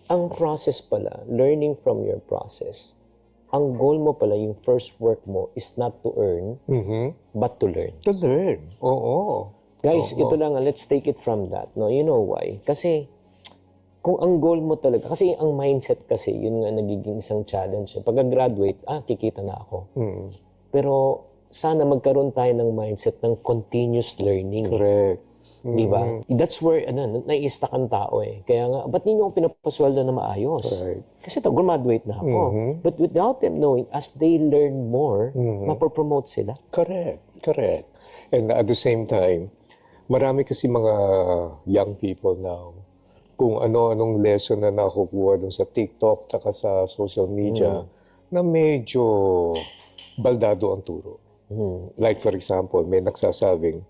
ang process pala, learning from your process, ang goal mo pala, yung first work mo is not to earn, but to learn. To learn. Oo. Guys, ito lang, let's take it from that. No? You know why? Kasi, kung ang goal mo talaga, kasi ang mindset kasi, yun nga nagiging isang challenge. Pagka-graduate, kikita na ako. Pero, sana magkaroon tayo ng mindset ng continuous learning. Correct. Di ba? That's where, nai-stuck ang tao eh. Kaya nga, ba't ninyo ako pinapasweldo na maayos? Right. Kasi graduate na ako. But without them knowing, as they learn more, mapopromote sila. Correct. Correct. And at the same time, marami kasi mga young people now, kung ano-anong lesson na nakukuha dun sa TikTok tsaka sa social media, na medyo baldado ang turo. Like for example, may nagsasabing,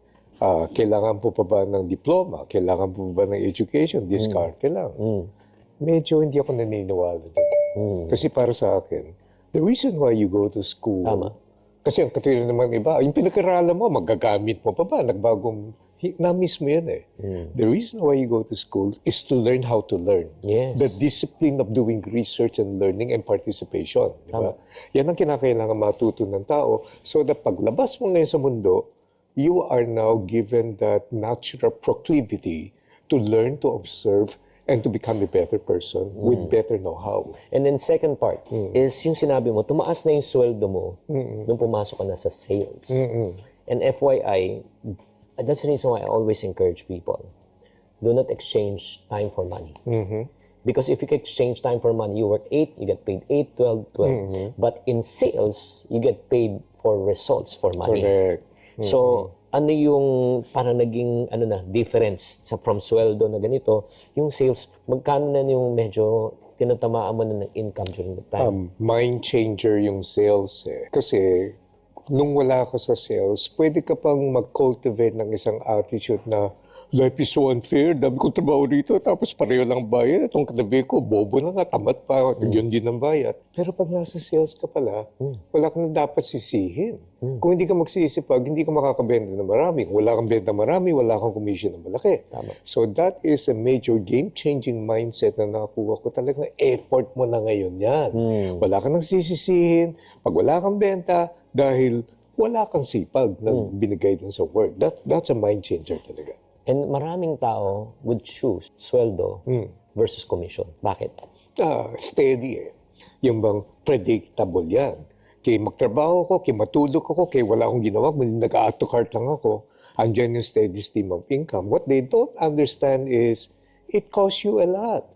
kailangan po pa ba ng diploma? Kailangan po ba ng education? Diskarte lang. Medyo hindi ako naniniwala doon. Kasi para sa akin, the reason why you go to school, kasi ang katulad naman iba, yung pinag-aralan mo, magagamit mo pa ba? Na-miss mo yan eh. The reason why you go to school is to learn how to learn. Yes. The discipline of doing research and learning and participation. Diba? Yan ang kinakailangan matuto ng tao. So that paglabas mo ngayon sa mundo, you are now given that natural proclivity to learn, to observe, and to become a better person with better know-how. And then second part is yung sinabi mo, tumaas na yung sweldo mo nung pumasok ka na sa sales. And FYI, that's the reason why I always encourage people, do not exchange time for money. Because if you exchange time for money, you work 8, you get paid 8, 12, 12. But in sales, you get paid for results, for money. Correct. So, ano yung parang naging difference from sweldo na ganito, yung sales, magkano na yung medyo tinatamaan mo na ng income during the time? Mind changer yung sales eh. Kasi nung wala ka sa sales, pwede ka pang mag-cultivate ng isang attitude na life is so unfair, dami kong trabaho dito, tapos pareho lang bayad. Itong katabi ko, bobo na nga, tamad pa, yun din ang bayad. Pero pag nasa sales ka pala, wala kang dapat sisihin. Kung hindi ka magsisipag, hindi ka makakabenta ng marami. Kung wala kang benta marami, wala kang commission ng malaki. Tama. So that is a major game-changing mindset na nakakuha ko. Talagang effort mo na ngayon yan. Wala kang nagsisisihin, pag wala kang benta, dahil wala kang sipag na binigay dun sa work. That's a mind changer talaga. And maraming tao would choose sweldo versus commission. Bakit? Steady eh. Yung bang predictable yan. Kaya magtrabaho ko, kaya matulog ako, kaya wala akong ginawa, nag-add to cart lang ako. Andyan yung steady stream of income. What they don't understand is, it costs you a lot.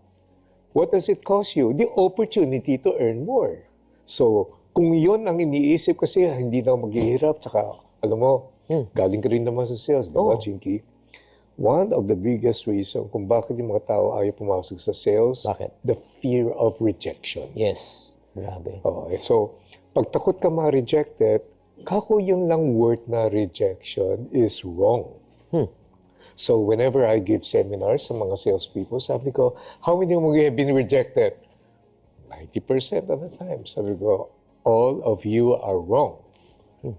What does it cost you? The opportunity to earn more. So, kung yun ang iniisip kasi, hindi na maghihirap, tsaka, alam mo, galing ka rin naman sa sales, di ba, Chinky? One of the biggest reasons kung bakit yung mga tao ayaw pumasok sa sales, Bakit? the fear of rejection. Yes. Grabe. Okay, so, pag takot ka ma-rejected, kako yun lang word na rejection is wrong. So, whenever I give seminars sa mga salespeople, sabi ko, how many of you have been rejected? 90% of the time. Sabi ko, all of you are wrong.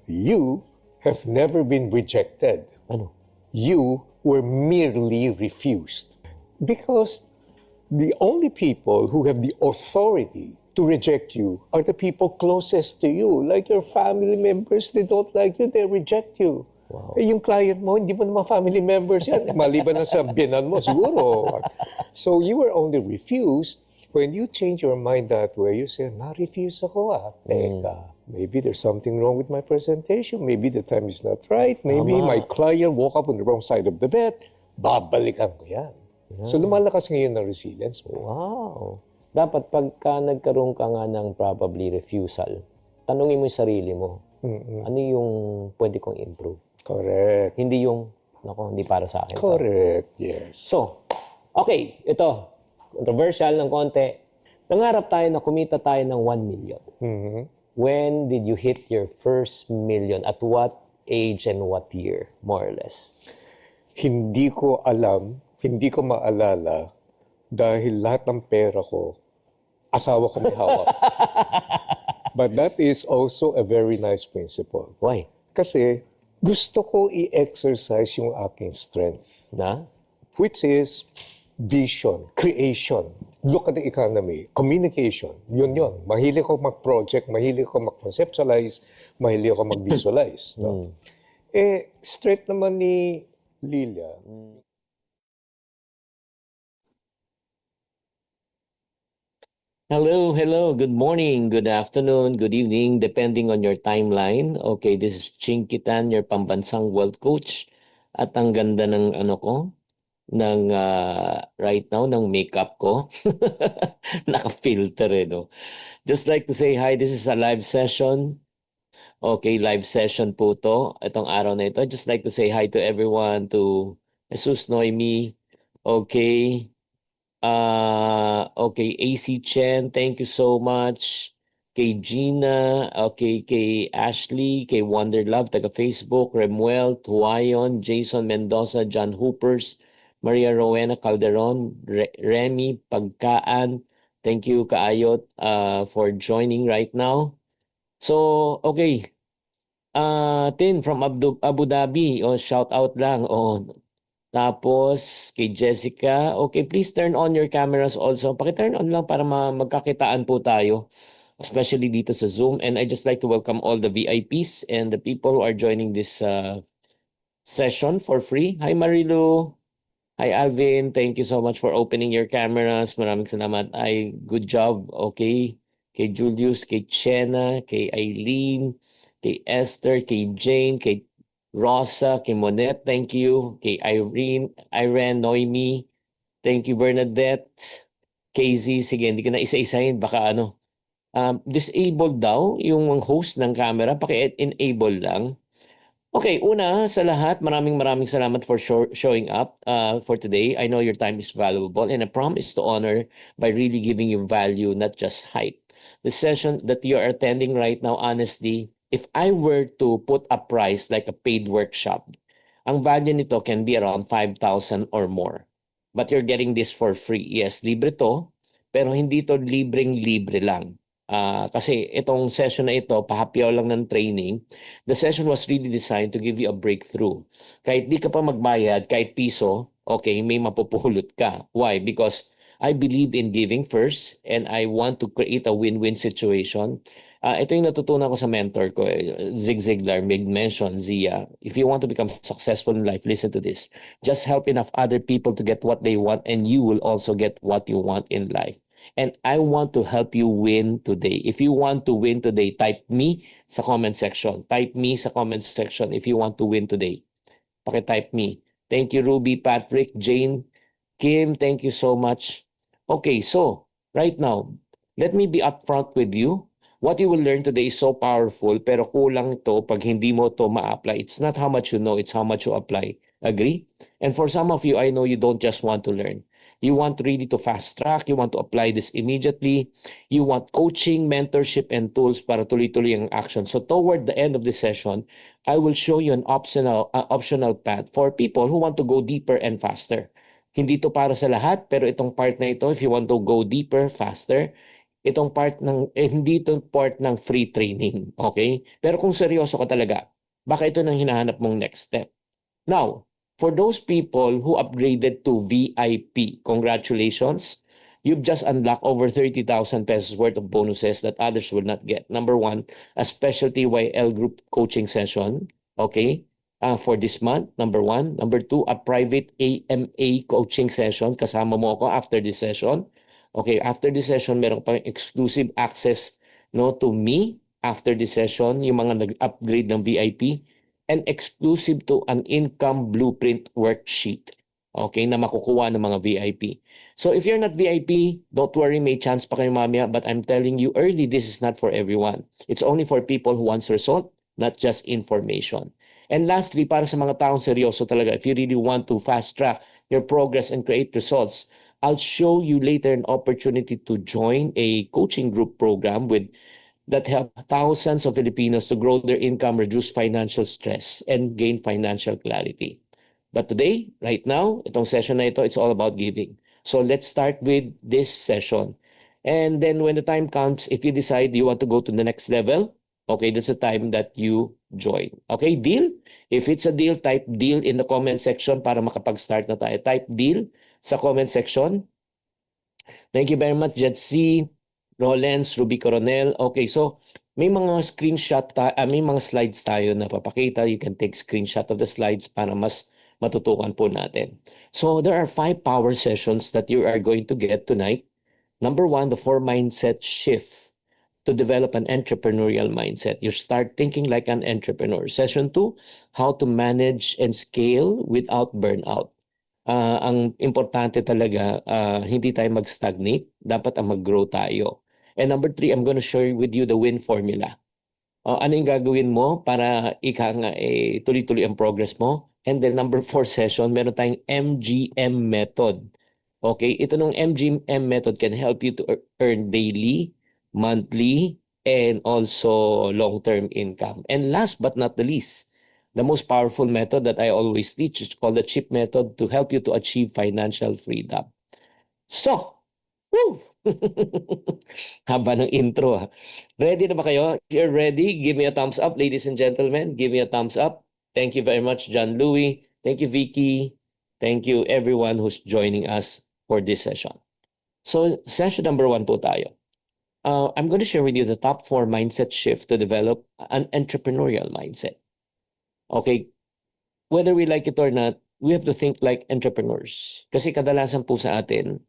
You have never been rejected. Ano? You were merely refused. Because the only people who have the authority to reject you are the people closest to you. Like your family members, they don't like you, they reject you. Wow. Eh, yung client mo, hindi mo naman family members yan. Maliban na sa binan mo, siguro. So you were only refused. When you change your mind that way, you say, na-refuse ako Teka, maybe there's something wrong with my presentation. Maybe the time is not right. Maybe my client woke up on the wrong side of the bed. Babalikan ko yan. So lumalakas ngayon ang resilience mo. Wow. Dapat pagka nagkaroon ka nga ng probably refusal, tanungin mo yung sarili mo, ano yung pwede kong improve? Correct. Hindi yung, hindi para sa akin. Correct, yes. So, okay, ito, controversial ng konti. Nangarap tayo na kumita tayo ng 1 million. When did you hit your first million? At what age and what year, more or less? Hindi ko alam, hindi ko maalala dahil lahat ng pera ko, asawa ko may hawak. But that is also a very nice principle. Why? Kasi gusto ko i-exercise yung aking strength. Na? Which is, vision, creation, look at the economy, communication, yun. Mahilig ako mag-project, mahilig ako mag-conceptualize, mahilig ako mag-visualize. No? Straight naman ni Lilia, Hello, hello. Good morning, good afternoon, good evening, depending on your timeline. Okay, this is Chinkitan, your pambansang wealth coach. At ang ganda ng ano ko, ng right now, ng makeup ko. Naka-filter no? Just like to say hi, this is a live session. Okay, live session po to. Itong araw na ito. Just like to say hi to everyone, to Jesus Noemi. Okay. Okay, AC Chen, thank you so much. Kay Gina, okay, kay Ashley, kay Wonderlove, taga Facebook, Remuel, Tuayon, Jason Mendoza, John Hoopers, Maria Rowena Calderon, Remy Pagkaan, thank you Kaayot for joining right now. So, okay, Tin from Abu Dhabi, shout out lang, tapos, kay Jessica, okay, please turn on your cameras also. Paki-turn on lang para magkakitaan po tayo, especially dito sa Zoom. And I just like to welcome all the VIPs and the people who are joining this session for free. Hi Marilu. Hi Alvin. Thank you so much for opening your cameras. Maraming salamat. Good job. Okay. Kay Julius, kay Chena, kay Eileen, kay Esther, kay Jane, kay Rosa, kay Monette, thank you. Kay Irene, Noemi, thank you Bernadette. KZ, sige, hindi ko na isa-isahin, baka ano. Disabled daw yung host ng camera, paki-enable lang. Okay, una sa lahat, maraming salamat for showing up for today. I know your time is valuable and I promise to honor by really giving you value, not just hype. The session that you are attending right now, honestly, if I were to put a price like a paid workshop, ang value nito can be around 5,000 or more. But you're getting this for free. Yes, libre to, pero hindi to libreng-libre lang. Kasi itong session na ito, pahapyaw lang ng training, the session was really designed to give you a breakthrough. Kahit di ka pa magbayad, kahit piso, okay, may mapupulot ka. Why? Because I believe in giving first and I want to create a win-win situation. Ito yung natutunan ko sa mentor ko, Zig Ziglar, mention, Zia. If you want to become successful in life, listen to this. Just help enough other people to get what they want and you will also get what you want in life. And I want to help you win today. If you want to win today, type me sa comment section. Type me sa comment section if you want to win today. Paki-type me. Thank you, Ruby, Patrick, Jane, Kim, thank you so much. Okay, so right now, let me be upfront with you. What you will learn today is so powerful, pero kulang to pag hindi mo to ma-apply. It's not how much you know, it's how much you apply. Agree? And for some of you, I know you don't just want to learn. You want really to fast track, you want to apply this immediately, you want coaching, mentorship, and tools para tuloy-tuloy ang action. So toward the end of this session, I will show you an optional path for people who want to go deeper and faster. Hindi to para sa lahat, pero itong part na ito, if you want to go deeper, faster, itong part ng, hindi ito part ng free training, okay? Pero kung seryoso ka talaga, baka ito nang hinahanap mong next step. Now, for those people who upgraded to VIP, congratulations. You've just unlocked over 30,000 pesos worth of bonuses that others will not get. Number one, a specialty YL group coaching session, okay, for this month, number one. Number two, a private AMA coaching session. Kasama mo ako after this session. Okay, after this session, meron pang exclusive access to me after this session, yung mga nag-upgrade ng VIP, and exclusive to an income blueprint worksheet, okay, na makukuha ng mga VIP. So if you're not VIP, don't worry, may chance pa kayo mamaya, but I'm telling you early, this is not for everyone. It's only for people who wants result, not just information. And lastly, para sa mga taong seryoso talaga, if you really want to fast track your progress and create results, I'll show you later an opportunity to join a coaching group program that help thousands of Filipinos to grow their income, reduce financial stress, and gain financial clarity. But today, right now, itong session na ito, it's all about giving. So let's start with this session. And then when the time comes, if you decide you want to go to the next level, okay, that's the time that you join. Okay, deal? If it's a deal, type deal in the comment section para makapag-start na tayo. Type deal sa comment section. Thank you very much, Jetsi, Rollens, Ruby Coronel. Okay, so may mga may mga slides tayo na papakita. You can take screenshot of the slides para mas matutukan po natin. So there are 5 power sessions that you are going to get tonight. Number 1, the 4 mindset shift to develop an entrepreneurial mindset. You start thinking like an entrepreneur. Session 2, how to manage and scale without burnout. Ang importante talaga, hindi tayo mag-stagnate. Dapat ang mag-grow tayo. And number 3, I'm going to share with you the win formula. Ano yung gagawin mo para tuloy-tuloy ang progress mo? And then number 4 session, meron tayong MGM method. Okay, ito nung MGM method can help you to earn daily, monthly, and also long-term income. And last but not the least, the most powerful method that I always teach is called the CHIP method to help you to achieve financial freedom. So, woo! Haba ng intro. Ready na ba kayo? If you're ready, give me a thumbs up, ladies and gentlemen. Give me a thumbs up. Thank you very much, John Louis. Thank you, Vicky. Thank you, everyone who's joining us for this session. So, session number 1 po tayo. I'm going to share with you the top 4 mindset shift to develop an entrepreneurial mindset. Okay, whether we like it or not, we have to think like entrepreneurs. Kasi kadalasan po sa atin,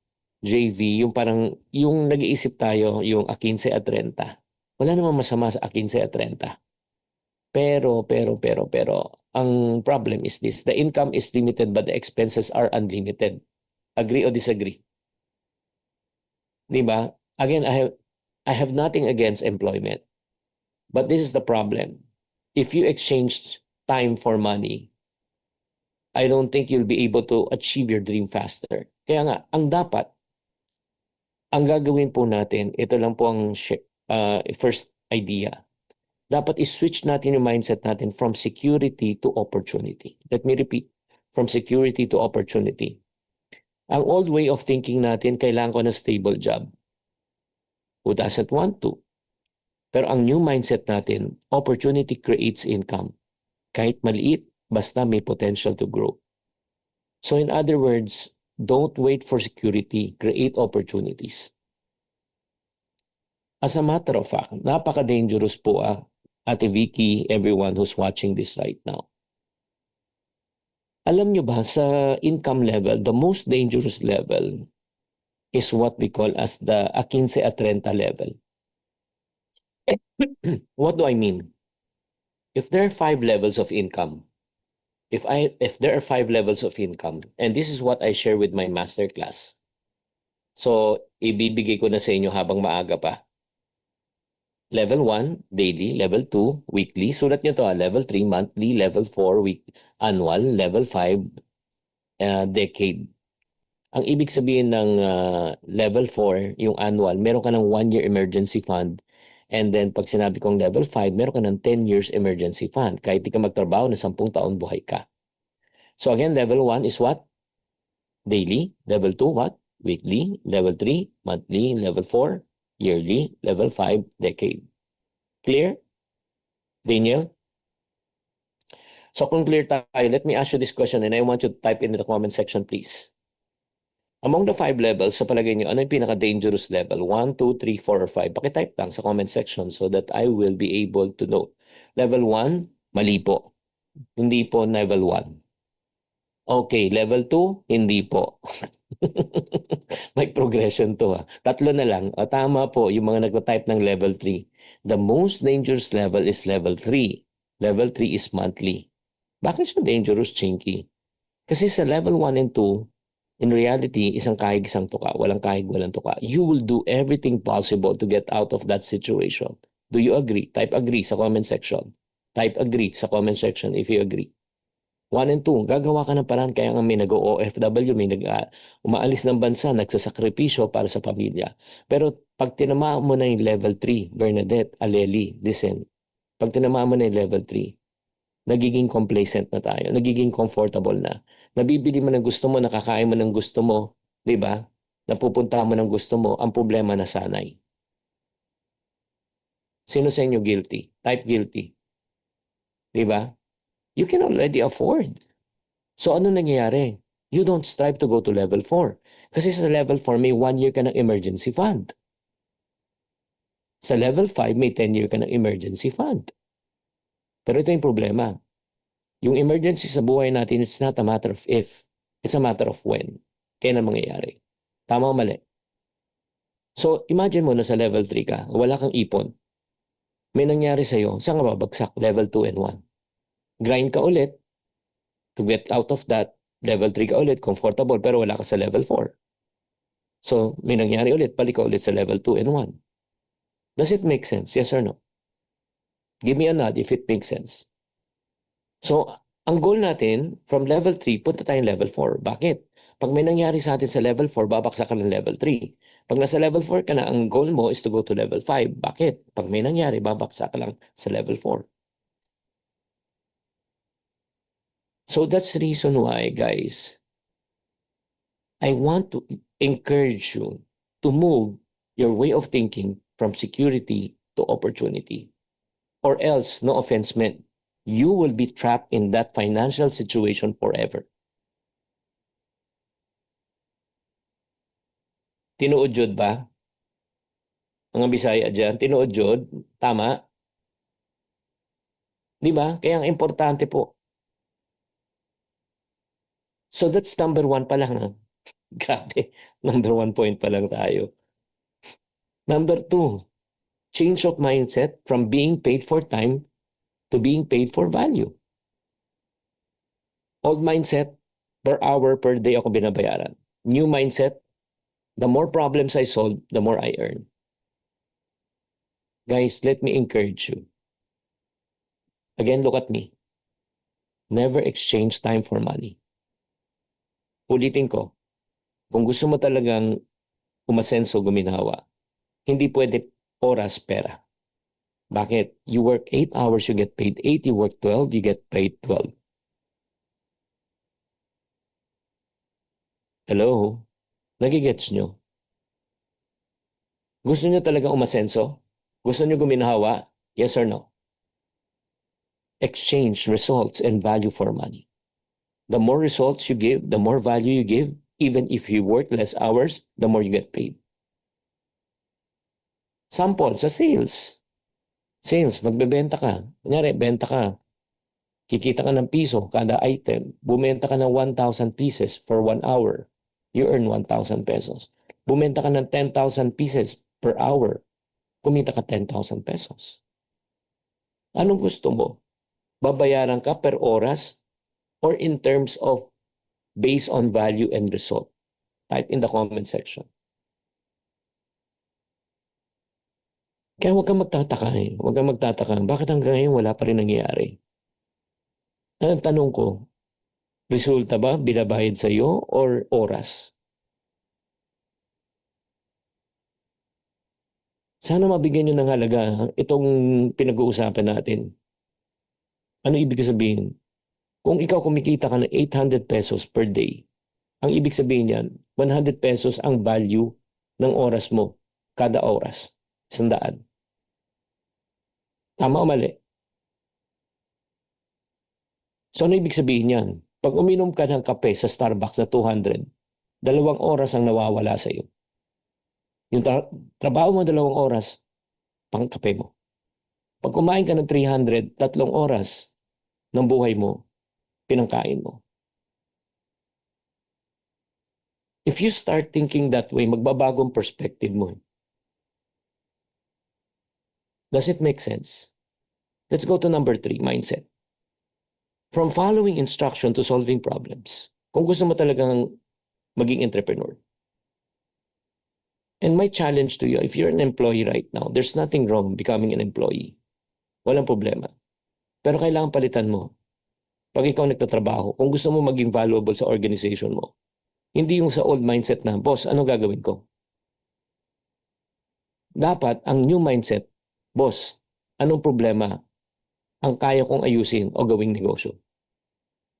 JV, yung nag-iisip tayo, yung 15 at 30. Wala namang masama sa 15 at 30. Pero, ang problem is this. The income is limited but the expenses are unlimited. Agree or disagree? Diba? Again, I have nothing against employment. But this is the problem. If you exchange time for money, I don't think you'll be able to achieve your dream faster. Kaya nga, ang gagawin po natin, ito lang po ang first idea. Dapat i-switch natin yung mindset natin from security to opportunity. Let me repeat, from security to opportunity. Ang old way of thinking natin, kailangan ko na stable job. Who doesn't want to? Pero ang new mindset natin, opportunity creates income. Kahit maliit, basta may potential to grow. So in other words, don't wait for security, create opportunities. As a matter of fact, napaka-dangerous po Ate Vicky, everyone who's watching this right now. Alam nyo ba, sa income level, the most dangerous level is what we call as the 15 at 30 level. What do I mean? If there are 5 levels of income, if there are 5 levels of income, and this is what I share with my masterclass. So, ibibigay ko na sa inyo habang maaga pa. Level 1, daily. Level 2, weekly. Sulat nyo to level 3, monthly. Level 4, annual. Level 5, decade. Ang ibig sabihin ng level 4, yung annual, meron ka ng 1-year emergency fund. And then, pag sinabi kong level 5, meron ka ng 10 years emergency fund. Kahit di ka magtrabaho na 10 taon, buhay ka. So again, level 1 is what? Daily. Level 2, what? Weekly. Level 3, monthly. Level 4, yearly. Level 5, decade. Clear? Daniel? So kung clear tayo, let me ask you this question and I want you to type in the comment section, please. Among the 5 levels, sa palagay niyo, ano yung pinaka-dangerous level? 1, 2, 3, 4, or 5? Pakitype lang sa comment section so that I will be able to know. Level 1, mali po. Hindi po level 1. Okay, level 2, hindi po. May progression to 3 na lang. Tama po yung mga nagtatype ng level 3. The most dangerous level is level 3. Level 3 is monthly. Bakit siya dangerous, Chinky? Kasi sa level 1 and 2, in reality, isang kahig, isang tuka. Walang kahig, walang tuka. You will do everything possible to get out of that situation. Do you agree? Type agree sa comment section. Type agree sa comment section if you agree. 1 and 2, gagawa ka ng paraan. Kaya nga may nag-OFW, may umaalis ng bansa, nagsasakripisyo para sa pamilya. Pero pag tinamaan mo na yung level 3, Bernadette, Aleli, listen. Pag tinamaan mo na yung level 3, nagiging complacent na tayo, nagiging comfortable na. Nabibili mo ng gusto mo, nakakain mo ng gusto mo, di ba? Napupunta mo ng gusto mo, ang problema na sanay. Sino sa inyo guilty? Type guilty. Di ba? You can already afford. So ano nangyayari? You don't strive to go to level 4. Kasi sa level 4, may 1 year ka ng emergency fund. Sa level 5, may 10 year ka ng emergency fund. Pero ito yung problema. Yung emergency sa buhay natin, it's not a matter of if. It's a matter of when. Kailan mangyayari. Tama o mali? So, imagine mo na sa level 3 ka, wala kang ipon. May nangyari sa'yo, saan ka babagsak? Level 2 and 1. Grind ka ulit to get out of that. Level 3 ka ulit, comfortable, pero wala ka sa level 4. So, may nangyari ulit, balik ka ulit sa level 2 and 1. Does it make sense? Yes or no? Give me a nod if it makes sense. So, ang goal natin, from level 3, punta tayong level 4. Bakit? Pag may nangyari sa atin sa level 4, babaksak ka ng level 3. Pag nasa level 4 ka na, ang goal mo is to go to level 5. Bakit? Pag may nangyari, babaksak ka lang sa level 4. So that's the reason why, guys, I want to encourage you to move your way of thinking from security to opportunity. Or else, no offense meant, you will be trapped in that financial situation forever. Tinuod jud ba? Mga Bisaya dyan, tinuod jud, tama? Di ba? Kaya ang importante po. So that's number 1 pa lang. Grabe, number 1 point pa lang tayo. Number 2, change of mindset from being paid for time to being paid for value. Old mindset, per hour, per day ako binabayaran. New mindset, the more problems I solve, the more I earn. Guys, let me encourage you. Again, look at me. Never exchange time for money. Ulitin ko, kung gusto mo talagang umasenso, guminawa, hindi pwede oras, pera. Bakit? You work 8 hours, you get paid 8. You work 12, you get paid 12. Hello? Nagigets nyo? Gusto nyo talaga umasenso? Gusto nyo guminawa? Yes or no? Exchange results and value for money. The more results you give, the more value you give, even if you work less hours, the more you get paid. Sample, sa sales. Sales, magbebenta ka. Kunyari, benta ka. Kikita ka ng piso kada item. Bumenta ka ng 1,000 pieces for 1 hour. You earn 1,000 pesos. Bumenta ka ng 10,000 pieces per hour. Kumita ka 10,000 pesos. Anong gusto mo? Babayaran ka per oras or in terms of based on value and result? Type in the comment section. Kaya huwag kang magtataka eh. Huwag kang magtataka. Bakit hanggang ngayon wala pa rin nangyayari? Ang tanong ko, resulta ba binabayad sa iyo or oras? Sana mabigyan nyo ng halaga itong pinag-uusapan natin. Ano ibig sabihin? Kung ikaw kumikita ka ng 800 pesos per day, ang ibig sabihin yan, 100 pesos ang value ng oras mo kada oras. 100. Tama o mali? So ano ibig sabihin yan? Pag uminom ka ng kape sa Starbucks na 200, 2 oras ang nawawala sa iyo. Yung trabaho mo 2 oras, pang kape mo. Pag kumain ka ng 300, 3 oras ng buhay mo, pinangkain mo. If you start thinking that way, magbabagong perspective mo. Does it make sense? Let's go to number 3, mindset. From following instruction to solving problems. Kung gusto mo talagang maging entrepreneur. And my challenge to you, if you're an employee right now, there's nothing wrong becoming an employee. Walang problema. Pero kailangan palitan mo. Pag ikaw nagtatrabaho, kung gusto mo maging valuable sa organization mo, hindi yung sa old mindset na, boss, ano gagawin ko? Dapat, ang new mindset, boss, anong problema ang kaya kong ayusin o gawing negosyo?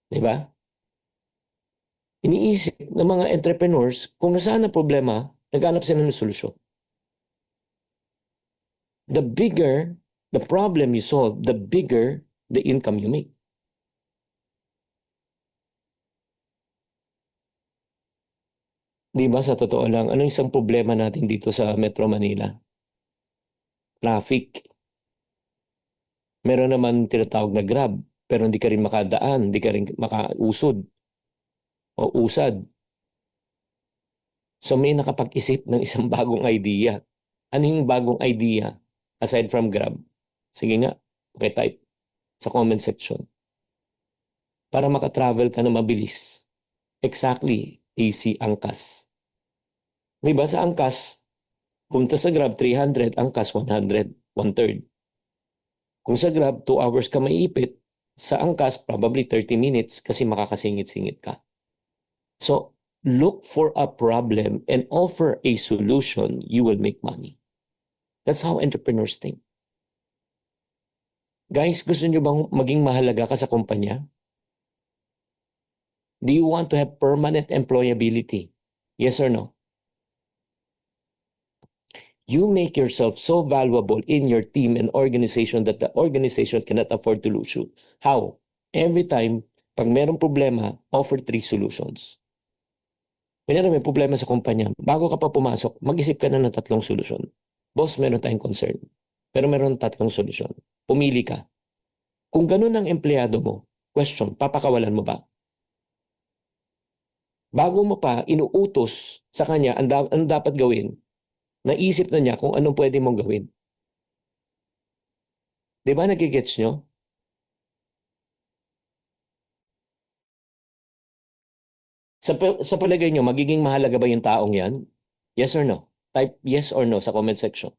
Diba? Iniisip ng mga entrepreneurs, kung nasaan ang problema, naghanap sila ng solusyon. The bigger the problem you solve, the bigger the income you make. Di ba sa totoo lang, ano isang problema natin dito sa Metro Manila? Traffic. Meron naman tinatawag na Grab, pero hindi ka rin makadaan, hindi ka rin makausod o usad. So may nakapag-isip ng isang bagong idea. Ano yung bagong idea aside from Grab? Sige nga, type sa comment section. Para makatravel ka na mabilis. Exactly, AC Angkas. Diba sa Angkas, kung ito sa Grab 300, Angkas 100, one-third. Kung sa Grab 2 hours ka maiipit, sa Angkas probably 30 minutes kasi makakasingit-singit ka. So, look for a problem and offer a solution, you will make money. That's how entrepreneurs think. Guys, gusto nyo bang maging mahalaga ka sa kumpanya? Do you want to have permanent employability? Yes or no? You make yourself so valuable in your team and organization that the organization cannot afford to lose you. How? Every time, pag merong problema, offer 3 solutions. Kunyari may problema sa kumpanya, bago ka pa pumasok, mag-isip ka na ng 3 solusyon. Boss, meron tayong concern. Pero meron 3 solusyon. Pumili ka. Kung ganun ang empleyado mo, question, papakawalan mo ba? Bago mo pa inuutos sa kanya ang dapat gawin, naisip na niya kung anong pwede mong gawin. Di ba nagigets nyo? Sa palagay nyo, magiging mahalaga ba yung taong yan? Yes or no? Type yes or no sa comment section.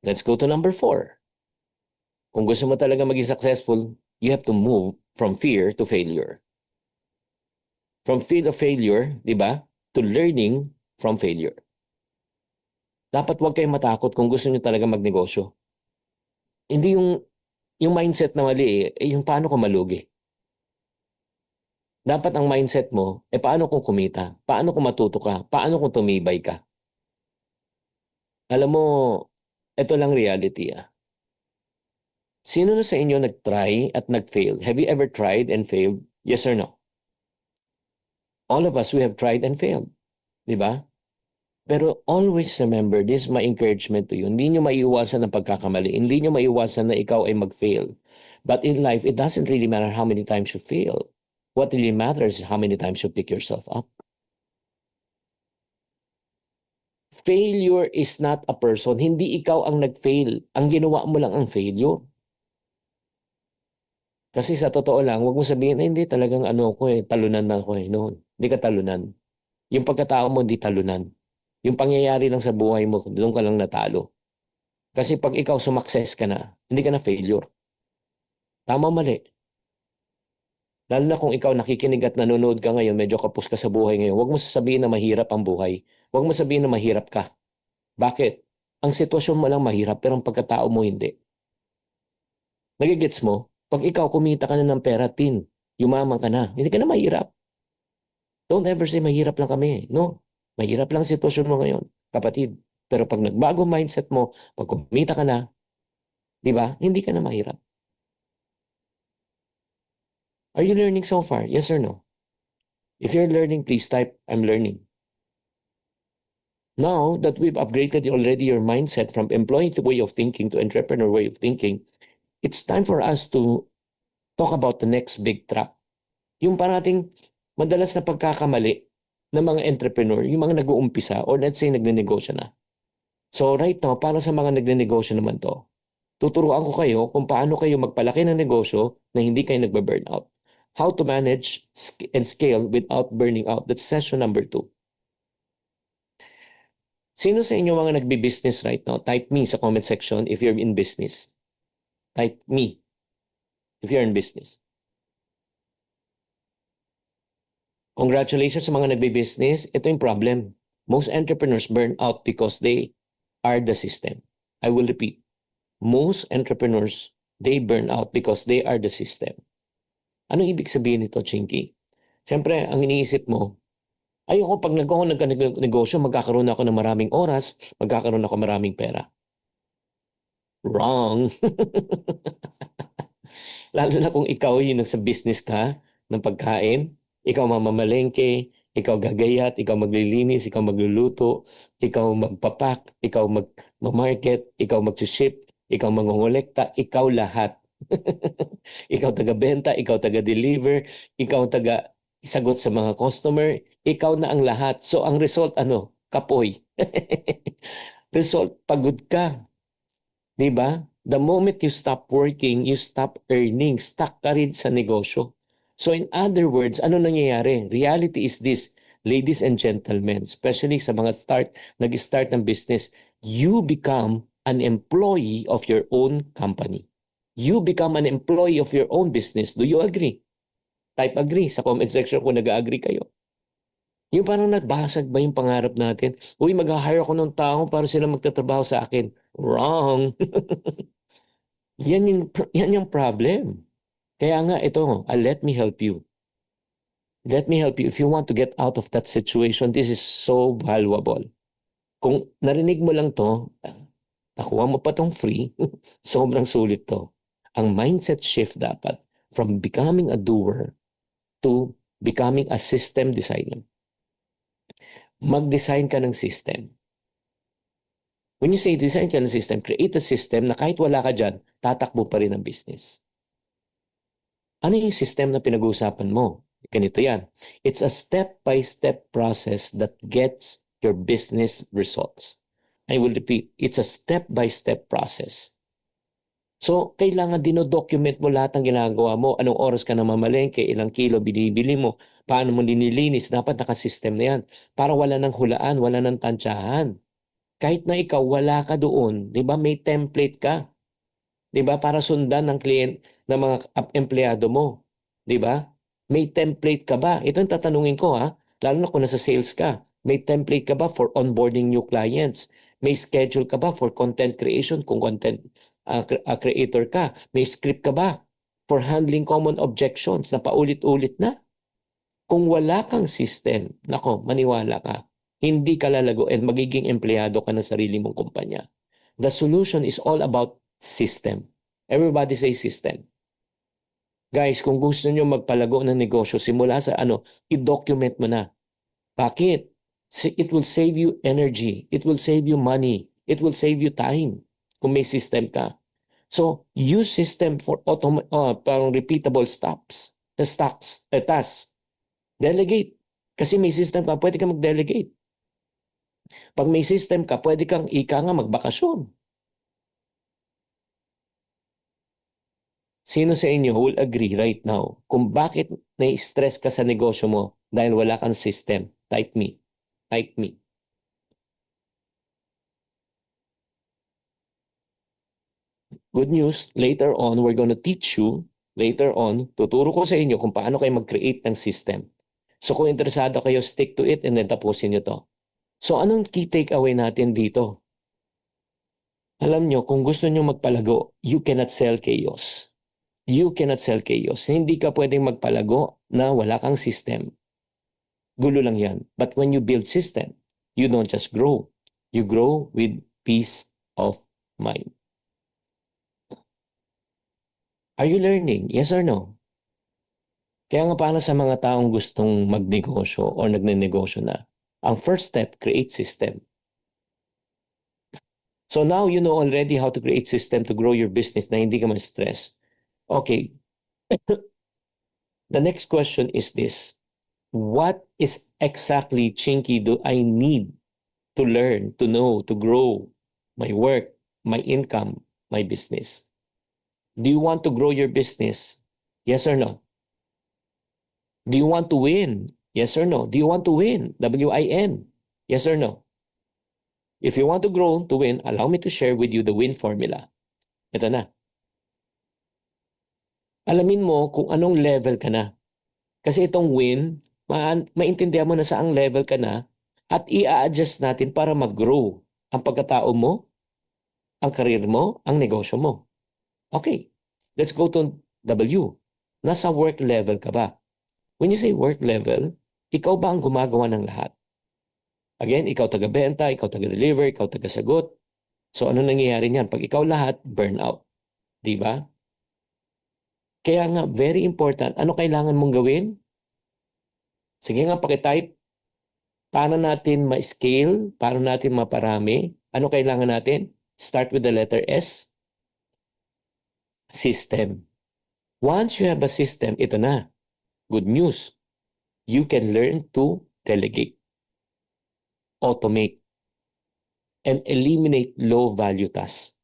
Let's go to number 4. Kung gusto mo talaga maging successful, you have to move from fear to failure. From fear of failure, di ba? To learning from failure. Dapat huwag kayong matakot kung gusto nyo talaga magnegosyo. Hindi yung mindset na mali yung paano ko malugi. Dapat ang mindset mo, paano kung kumita? Paano kung matuto ka? Paano kung tumibay ka? Alam mo, ito lang reality. Sino na sa inyo nag-try at nag-fail? Have you ever tried and failed? Yes or no? All of us, we have tried and failed. Di ba? Pero always remember, this is my encouragement to you. Hindi nyo maiiwasan ng pagkakamali. Hindi nyo maiiwasan na ikaw ay mag-fail. But in life, it doesn't really matter how many times you fail. What really matters is how many times you pick yourself up. Failure is not a person. Hindi ikaw ang nag-fail. Ang ginawa mo lang ang failure. Kasi sa totoo lang, huwag mo sabihin, hindi talagang talunan na ako noon. Hindi ka talunan. Yung pagkatao mo, hindi talunan. Yung pangyayari lang sa buhay mo, doon ka lang natalo. Kasi pag ikaw sumakses ka na, hindi ka na failure. Tama mali. Lalo na kung ikaw nakikinig at nanonood ka ngayon, medyo kapos ka sa buhay ngayon, huwag mo sasabihin na mahirap ang buhay. Huwag mo sabihin na mahirap ka. Bakit? Ang sitwasyon mo lang mahirap, pero ang pagkatao mo hindi. Nagigets mo? Pag ikaw kumita ka na ng pera, yumaman ka na, hindi ka na mahirap. Don't ever say mahirap lang kami. No. Mahirap lang sitwasyon mo ngayon, kapatid. Pero pag nagbago mindset mo, pag kumita ka na, di ba? Hindi ka na mahirap. Are you learning so far? Yes or no? If you're learning, please type, I'm learning. Now that we've upgraded already your mindset from employee way of thinking to entrepreneur way of thinking, it's time for us to talk about the next big trap. Yung parating madalas na pagkakamali ng mga entrepreneur, yung mga nag-uumpisa or let's say nagnenegosyo na. So right now, para sa mga nagnenegosyo naman to, tuturuan ko kayo kung paano kayo magpalaki ng negosyo na hindi kayo nagbe-burnout. How to manage and scale without burning out. That's session number 2. Sino sa inyo mga nagbi-business right now? Type me sa comment section if you're in business. Type me if you're in business. Congratulations sa mga nagbi-business. Ito yung problem. Most entrepreneurs burn out because they are the system. I will repeat. Most entrepreneurs, they burn out because they are the system. Ano ibig sabihin nito, Chinky? Siyempre, ang iniisip mo, ayoko pag nag-negosyo, magkakaroon ako ng maraming oras, magkakaroon ako maraming pera. Wrong. Lalo na kung ikaw yung nasa business ka, ng pagkain, ikaw mamamalengke, ikaw gagayat, ikaw maglilinis, ikaw magluluto, ikaw magpapak, ikaw mag-market, ikaw mag-ship, ikaw mangongolekta, ikaw lahat. Ikaw taga-benta, ikaw taga-deliver, ikaw taga-sagot sa mga customer, ikaw na ang lahat. So ang result ano? Kapoy. Result, pagod ka. 'Di ba? The moment you stop working, you stop earning, stuck ka rin sa negosyo. So in other words, ano nangyayari? Reality is this, ladies and gentlemen, especially sa mga nag-start ng business, you become an employee of your own company. You become an employee of your own business. Do you agree? Type agree sa comment section kung nag-agree kayo. Yung parang nabasag ba yung pangarap natin? Uy, mag-hire ako ng tao para sila magtatrabaho sa akin. Wrong. Yan yung problem. Kaya nga ito, let me help you. Let me help you. If you want to get out of that situation, this is so valuable. Kung narinig mo lang to, nakuha mo pa tong free, sobrang sulit to. Ang mindset shift dapat from becoming a doer to becoming a system designer. Mag-design ka ng system. When you say design ka ng system, create a system na kahit wala ka dyan, tatakbo pa rin ang business. Ano yung system na pinag-uusapan mo? Ganito yan. It's a step-by-step process that gets your business results. I will repeat, it's a step-by-step process. So, kailangan dinodocument mo lahat ng ginagawa mo. Anong oras ka namamalengke, ilang kilo binibili mo, paano mo linilinis. Dapat nakasystem na yan. Para wala ng hulaan, wala ng tansyahan. Kahit na ikaw, wala ka doon. Di ba? May template ka. Di ba? Para sundan ng kliyent, ng mga empleyado mo. Di ba? May template ka ba? Ito yung tatanungin ko ha. Lalo na kung nasa sales ka. May template ka ba for onboarding new clients? May schedule ka ba for content creation kung content creator ka? May script ka ba for handling common objections na paulit-ulit na? Kung wala kang system, nako, maniwala ka, hindi ka lalago and magiging empleyado ka ng sarili mong kumpanya. The solution is all about system. Everybody say system. Guys, kung gusto nyo magpalago ng negosyo, simula sa i-document mo na. Bakit? It will save you energy. It will save you money. It will save you time kung may system ka. So, use system for parang repeatable tasks. Delegate. Kasi may system ka, pwede kang mag-delegate. Pag may system ka, pwede kang magbakasyon. Sino sa inyo will agree right now kung bakit na-stress ka sa negosyo mo dahil wala kang system? Type me. Type me. Good news, later on, we're going to teach you, tuturo ko sa inyo kung paano kayo mag-create ng system. So kung interesado kayo, stick to it and then tapusin nyo to. So anong key takeaway natin dito? Alam nyo, kung gusto nyo magpalago, you cannot sell chaos. You cannot sell chaos. Hindi ka pwedeng magpalago na wala kang system. Gulo lang yan. But when you build system, you don't just grow. You grow with peace of mind. Are you learning? Yes or no? Kaya nga para sa mga taong gustong magnegosyo o nagnenegosyo na, ang first step, create system. So now you know already how to create system to grow your business na hindi ka ma-stress. Okay. The next question is this. What is exactly, Chinky, do I need to learn, to know, to grow my work, my income, my business? Do you want to grow your business? Yes or no? Do you want to win? Yes or no? Do you want to win? W-I-N. Yes or no? If you want to grow, to win, allow me to share with you the win formula. Ito na. Alamin mo kung anong level ka na. Kasi itong win, maintindihan mo na saang level ka na at i-adjust natin para mag-grow ang pagkatao mo, ang career mo, ang negosyo mo. Okay, let's go to W. Nasa work level ka ba? When you say work level, ikaw ba ang gumagawa ng lahat? Again, ikaw taga-benta, ikaw taga-deliver, ikaw taga-sagot. So ano nangyayari niyan? Pag ikaw lahat, burnout. Di ba? Kaya nga, very important. Ano kailangan mong gawin? Sige nga, pakitype. Paano natin ma-scale? Paano natin maparami? Ano kailangan natin? Start with the letter S. System. Once you have a system, ito na. Good news. You can learn to delegate, automate, and eliminate low-value tasks.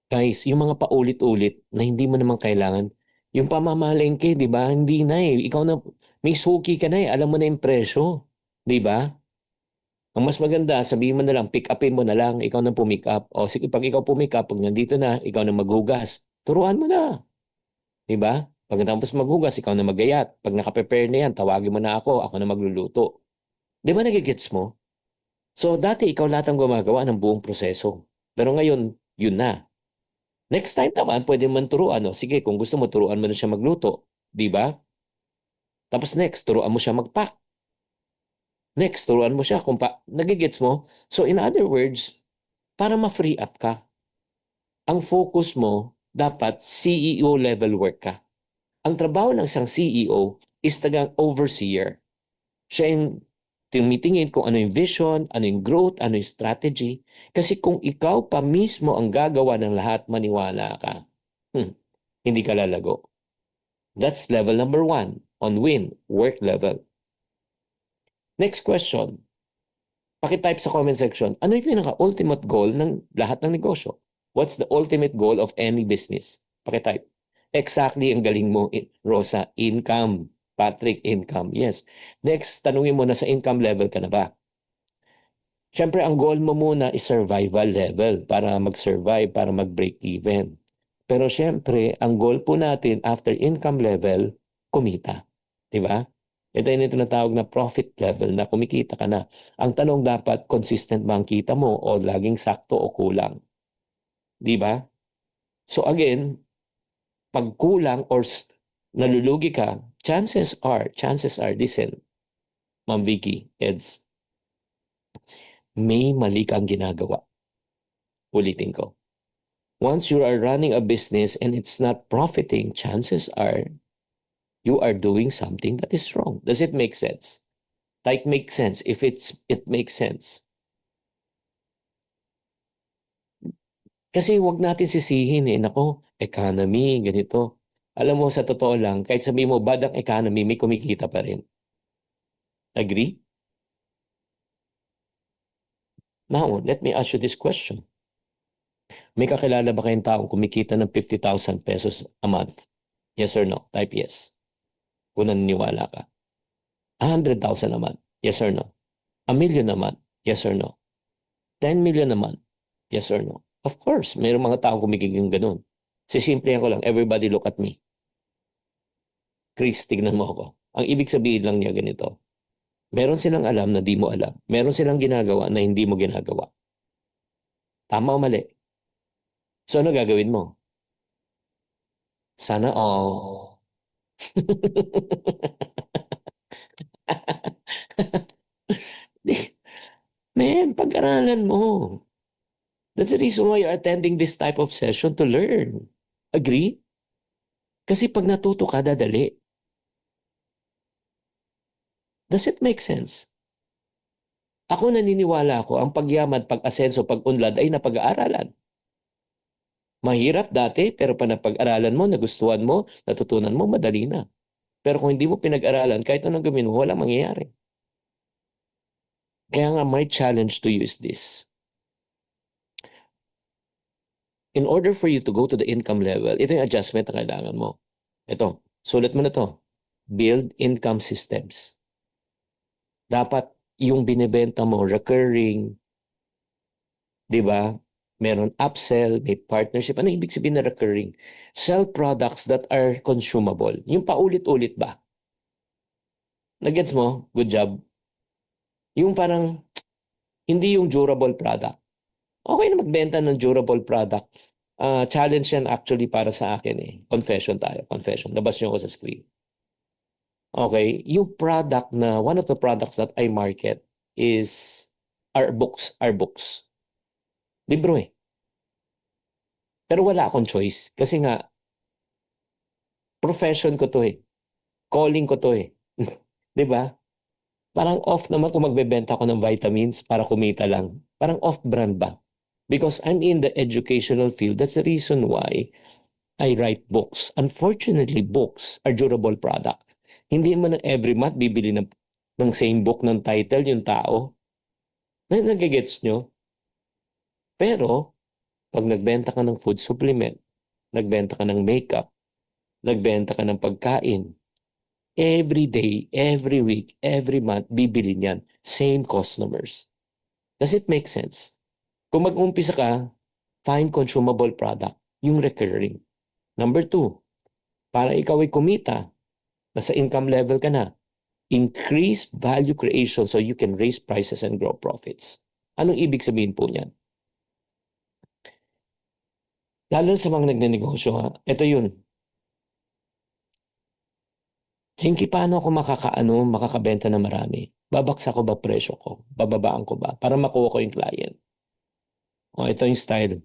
Guys, yung mga paulit-ulit na hindi mo naman kailangan, yung pamamalengke, di ba? Hindi na eh. Ikaw na, may suki ka na eh. Alam mo na yung presyo. Di ba? Ang mas maganda, sabihin mo na lang, pick upin mo na lang, ikaw na pumick up. O sige, pag ikaw pumick up, pag nandito na, ikaw na maghugas. Turuan mo na. Di ba? Pagkatapos maghugas, ikaw na magayat. Pag nakaprepare na yan, tawagin mo na ako na magluluto. Di ba nagigets mo? So, dati ikaw lahat ang gumagawa ng buong proseso. Pero ngayon, yun na. Next time naman, pwede man turuan. No? Sige, kung gusto mo, turuan mo na siya magluto. Di ba? Tapos next, turuan mo siya mag-pack. Next, turuan mo siya kung nagigets mo. So in other words, para ma-free up ka, ang focus mo, dapat CEO level work ka. Ang trabaho ng isang CEO is tagang overseer. Siya yung tumitingin kung ano yung vision, ano yung growth, ano yung strategy. Kasi kung ikaw pa mismo ang gagawa ng lahat, maniwala ka, hindi ka lalago. That's level number 1 on win, work level. Next question. Pakitype sa comment section, ano yung pinaka-ultimate goal ng lahat ng negosyo? What's the ultimate goal of any business? Pakitype. Exactly ang galing mo, Rosa. Income. Patrick, income. Yes. Next, tanungin mo na sa income level ka na ba? Siyempre, ang goal mo muna is survival level para mag-survive, para mag-break even. Pero siyempre, ang goal po natin after income level, kumita. Diba? Ito yung tinatawag na profit level na kumikita ka na. Ang tanong dapat, consistent ba ang kita mo o laging sakto o kulang? Di ba? So again, pag kulang or nalulugi ka, chances are, listen, Ma'am Vicky, Eds, may mali kang ginagawa. Ulitin ko. Once you are running a business and it's not profiting, chances are you are doing something that is wrong. Does it make sense? Like make sense if it makes sense. Kasi wag natin sisihin eh, nako, economy, ganito. Alam mo, sa totoo lang, kahit sabihin mo, bad ang economy, may kumikita pa rin. Agree? Now, let me ask you this question. May kakilala ba kayong taong kumikita ng 50,000 pesos a month? Yes or no? Type yes. Kung naniniwala ka. 100,000 a month? Yes or no? 1,000,000 a month? Yes or no? 10 million a month? Yes or no? Of course, mayroong mga taong kumikiging ganun. Sisimplihan ko lang, everybody look at me. Chris, tignan mo ako. Ang ibig sabihin lang niya ganito. Meron silang alam na di mo alam. Meron silang ginagawa na hindi mo ginagawa. Tama o mali? So ano gagawin mo? Sana all. Man, pag-aralan mo. That's the reason why you're attending this type of session to learn. Agree? Kasi pag natuto ka, dadali. Does it make sense? Ako naniniwala ako, ang pagyaman, pag-asenso, pag-unlad ay napag-aaralan. Mahirap dati, pero pa napag-aralan mo, nagustuhan mo, natutunan mo, madali na. Pero kung hindi mo pinag-aralan, kahit anong gawin mo, walang mangyayari. Kaya nga, my challenge to you is this. In order for you to go to the income level, ito yung adjustment na kailangan mo. Ito, sulat mo na to. Build income systems. Dapat yung binibenta mo, recurring, di ba? Meron upsell, may partnership. Ano ibig sabihin na recurring? Sell products that are consumable. Yung paulit-ulit ba? Nagets mo? Good job. Yung parang, hindi yung durable product. Okay na magbenta ng durable product. Challenge yan actually para sa akin eh. Confession tayo. Confession. Labas nyo ko sa screen. Okay. Yung product na, one of the products that I market is our books. Libro eh. Pero wala akong choice. Kasi nga, profession ko to eh. Calling ko to eh. 'Di ba? Parang off naman kung magbebenta ako ng vitamins para kumita lang. Parang off-brand ba? Because I'm in the educational field. That's the reason why I write books. Unfortunately, books are durable product. Hindi man every month bibili ng same book ng title yung tao. Nagigets nyo? Pero, pag nagbenta ka ng food supplement, nagbenta ka ng makeup, nagbenta ka ng pagkain, every day, every week, every month, bibili niyan. Same customers. Does it make sense? Kung mag-umpisa ka, find consumable product, yung recurring. Number 2, para ikaw ay kumita, nasa income level ka na, increase value creation so you can raise prices and grow profits. Anong ibig sabihin po niyan? Lalo sa mga nagnenegosyo, ito yun. Chinky, paano ako makakabenta na marami? Babaksa ko ba presyo ko? Bababaan ko ba? Para makuha ko yung client. O, ito yung style.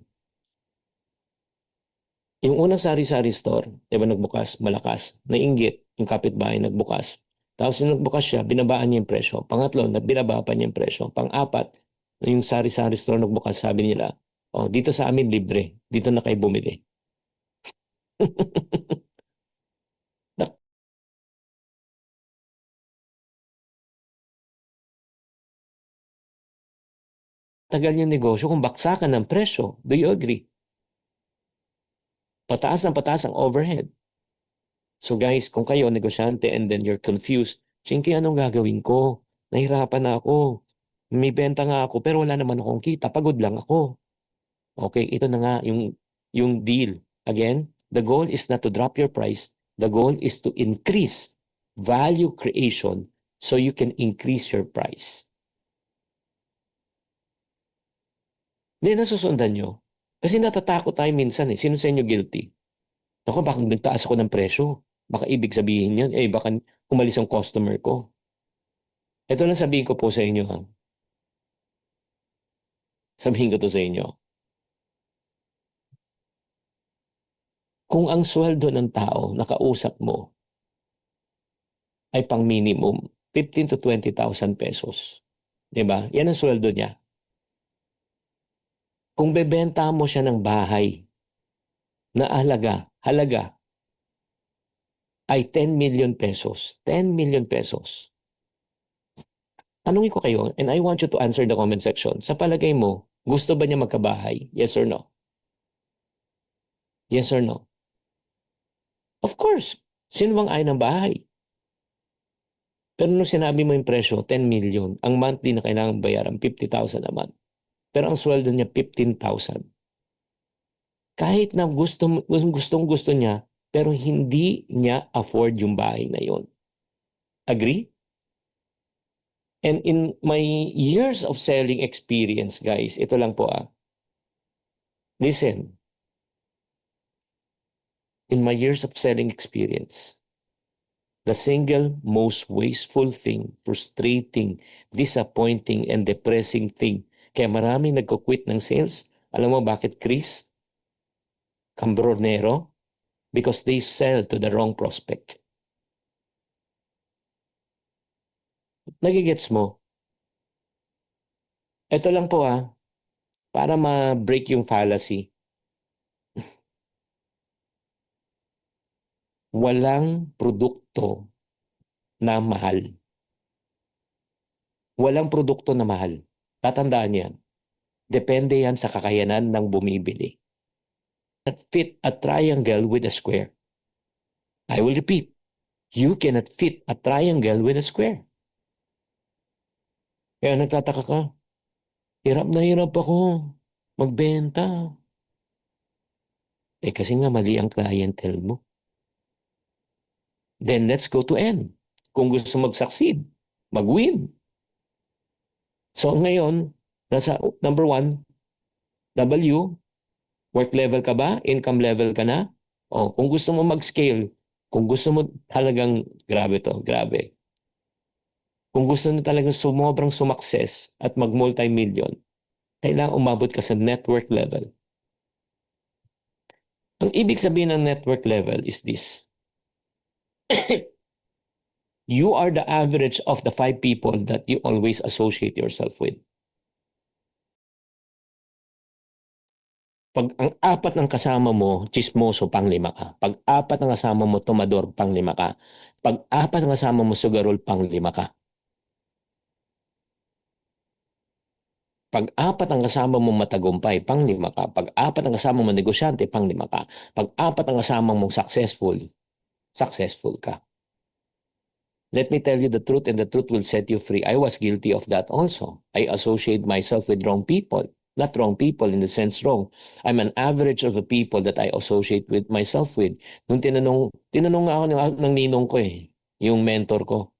Yung unang sari-sari store, di ba nagbukas, malakas, nainggit, yung kapitbahay nagbukas. Tapos yung nagbukas siya, binabaan niya yung presyo. Pangatlo, binaba pa niya yung presyo. Pang-apat, yung sari-sari store nagbukas, sabi nila, oh, dito sa amin libre, dito na kayo bumili. Tagal yung negosyo kung baksakan ng presyo. Do you agree? Pataas ang overhead. So guys, kung kayo negosyante and then you're confused, Chinky, anong gagawin ko? Nahirapan na ako. May benta nga ako pero wala naman akong kita. Pagod lang ako. Okay, ito na nga yung deal. Again, the goal is not to drop your price. The goal is to increase value creation so you can increase your price. Hindi nasusundan nyo. Kasi natatakot tayo minsan eh. Sino sa inyo guilty? Ako, baka nagtaas ako ng presyo. Baka ibig sabihin yun, baka umalis ang customer ko. Ito lang sabihin ko po sa inyo ha. Sabihin ko to sa inyo. Kung ang sweldo ng tao nakausap mo ay pang minimum 15 to 20,000 pesos. 'Di ba? Yan ang sweldo niya. Kung bebenta mo siya ng bahay na halaga ay 10 million pesos. 10 million pesos. Tanungin ko kayo, and I want you to answer the comment section. Sa palagay mo, gusto ba niya magkabahay? Yes or no? Yes or no? Of course. Sino bang ayaw ng bahay? Pero nung sinabi mo yung presyo, 10 million, ang monthly na kailangan bayaran, 50,000 a month. Pero ang sweldo niya, 15,000. Kahit na gustong-gusto niya, pero hindi niya afford yung bahay na yon. Agree? And in my years of selling experience, guys, ito lang po Listen. In my years of selling experience, the single most wasteful thing, frustrating, disappointing, and depressing thing, kaya maraming nagko-quit ng sales, alam mo bakit, Chris? Cambronero? Because they sell to the wrong prospect. Nagigets mo? Ito lang po para ma-break yung fallacy. Walang produkto na mahal. Walang produkto na mahal. Tatandaan yan. Depende yan sa kakayanan ng bumibili. Fit a triangle with a square. I will repeat. You cannot fit a triangle with a square. Kaya nagtataka ka, hirap na hirap ako magbenta. Kasi nga mali ang clientele mo. Then let's go to N. Kung gusto mag-succeed, mag-win. So ngayon, nasa number 1, W, work level ka ba? Income level ka na? Kung gusto mo mag-scale, kung gusto mo talagang, grabe. Kung gusto mo talagang sobrang sumakses at mag-multi-million, kailangan umabot ka sa network level. Ang ibig sabihin ng network level is this. You are the average of the 5 people that you always associate yourself with. Pag ang 4 ng kasama mo, chismoso, pang-5 ka. Pag 4 ng kasama mo, tomador, pang-5 ka. Pag 4 ng kasama mo, sugarol, pang-5 ka. Pag 4 ang kasama mo matagumpay, pang-5 ka. Pag 4 ang kasama mo negosyante, pang-5 ka. Pag 4 ang kasama mong successful ka. Let me tell you the truth, and the truth will set you free. I was guilty of that also. I associate myself with wrong people. Not wrong people in the sense wrong. I'm an average of the people that I associate with myself with. Nung tinanong nga ako ng ninong ko yung mentor ko.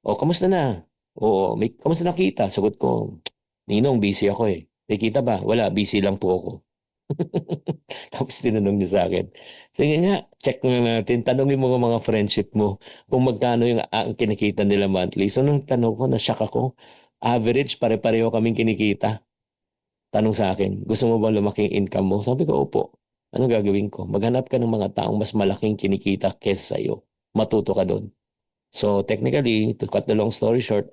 O, kamusta na? O, kamusta nakita? Sagot ko, Ninong, busy ako May kita ba? Wala, busy lang po ako. Tapos tinanong niya sa akin, sige nga, check na natin. Tanongin mo mga friendship mo kung magkano yung kinikita nila monthly. So nung tanong ko, na-shock ako. Average, pare-pareho kaming kinikita. Tanong sa akin, gusto mo ba lumaking income mo? Sabi ko, opo. Anong gagawin ko? Maghanap ka ng mga taong mas malaking kinikita kesa sa'yo. Matuto ka doon. So technically, to cut the long story short,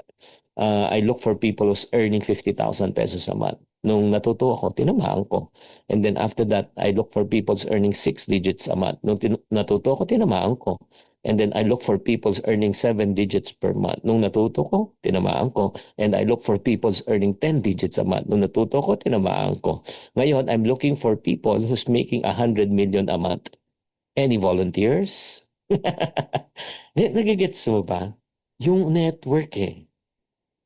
I look for people who's earning 50,000 pesos a month. Nung natuto ako, tinamaan ko. And then after that, I look for people's earning 6 digits a month. Nung natuto ako, tinamaan ko. And then I look for people's earning 7 digits per month. Nung natuto ko, tinamaan ko. And I look for people's earning 10 digits a month. Nung natuto ko, tinamaan ko. Ngayon, I'm looking for people who's making 100 million a month. Any volunteers? Nagigets mo ba? Yung network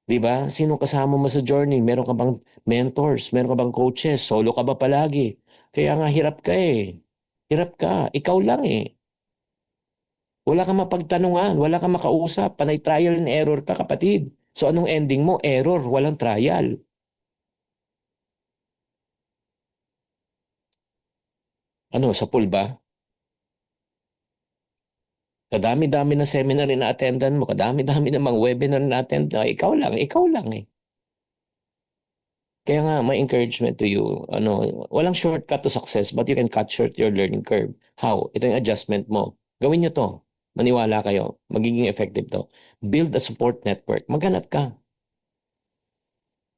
Di ba? Sino kasama mo sa journey? Meron ka bang mentors? Meron ka bang coaches? Solo ka ba palagi? Kaya nga hirap ka Hirap ka. Ikaw lang Wala kang mapagtanungan. Wala kang makausap. Panay trial and error ka, kapatid. So anong ending mo? Error. Walang trial. Ano, sa pool ba? Kadami-dami na seminar na attendan mo. Kadami-dami na mga webinar na attend. Ikaw lang Kaya nga, my encouragement to you, walang shortcut to success, but you can cut short your learning curve. How? Ito yung adjustment mo. Gawin nyo to. Maniwala kayo. Magiging effective to. Build a support network. Maghanap ka.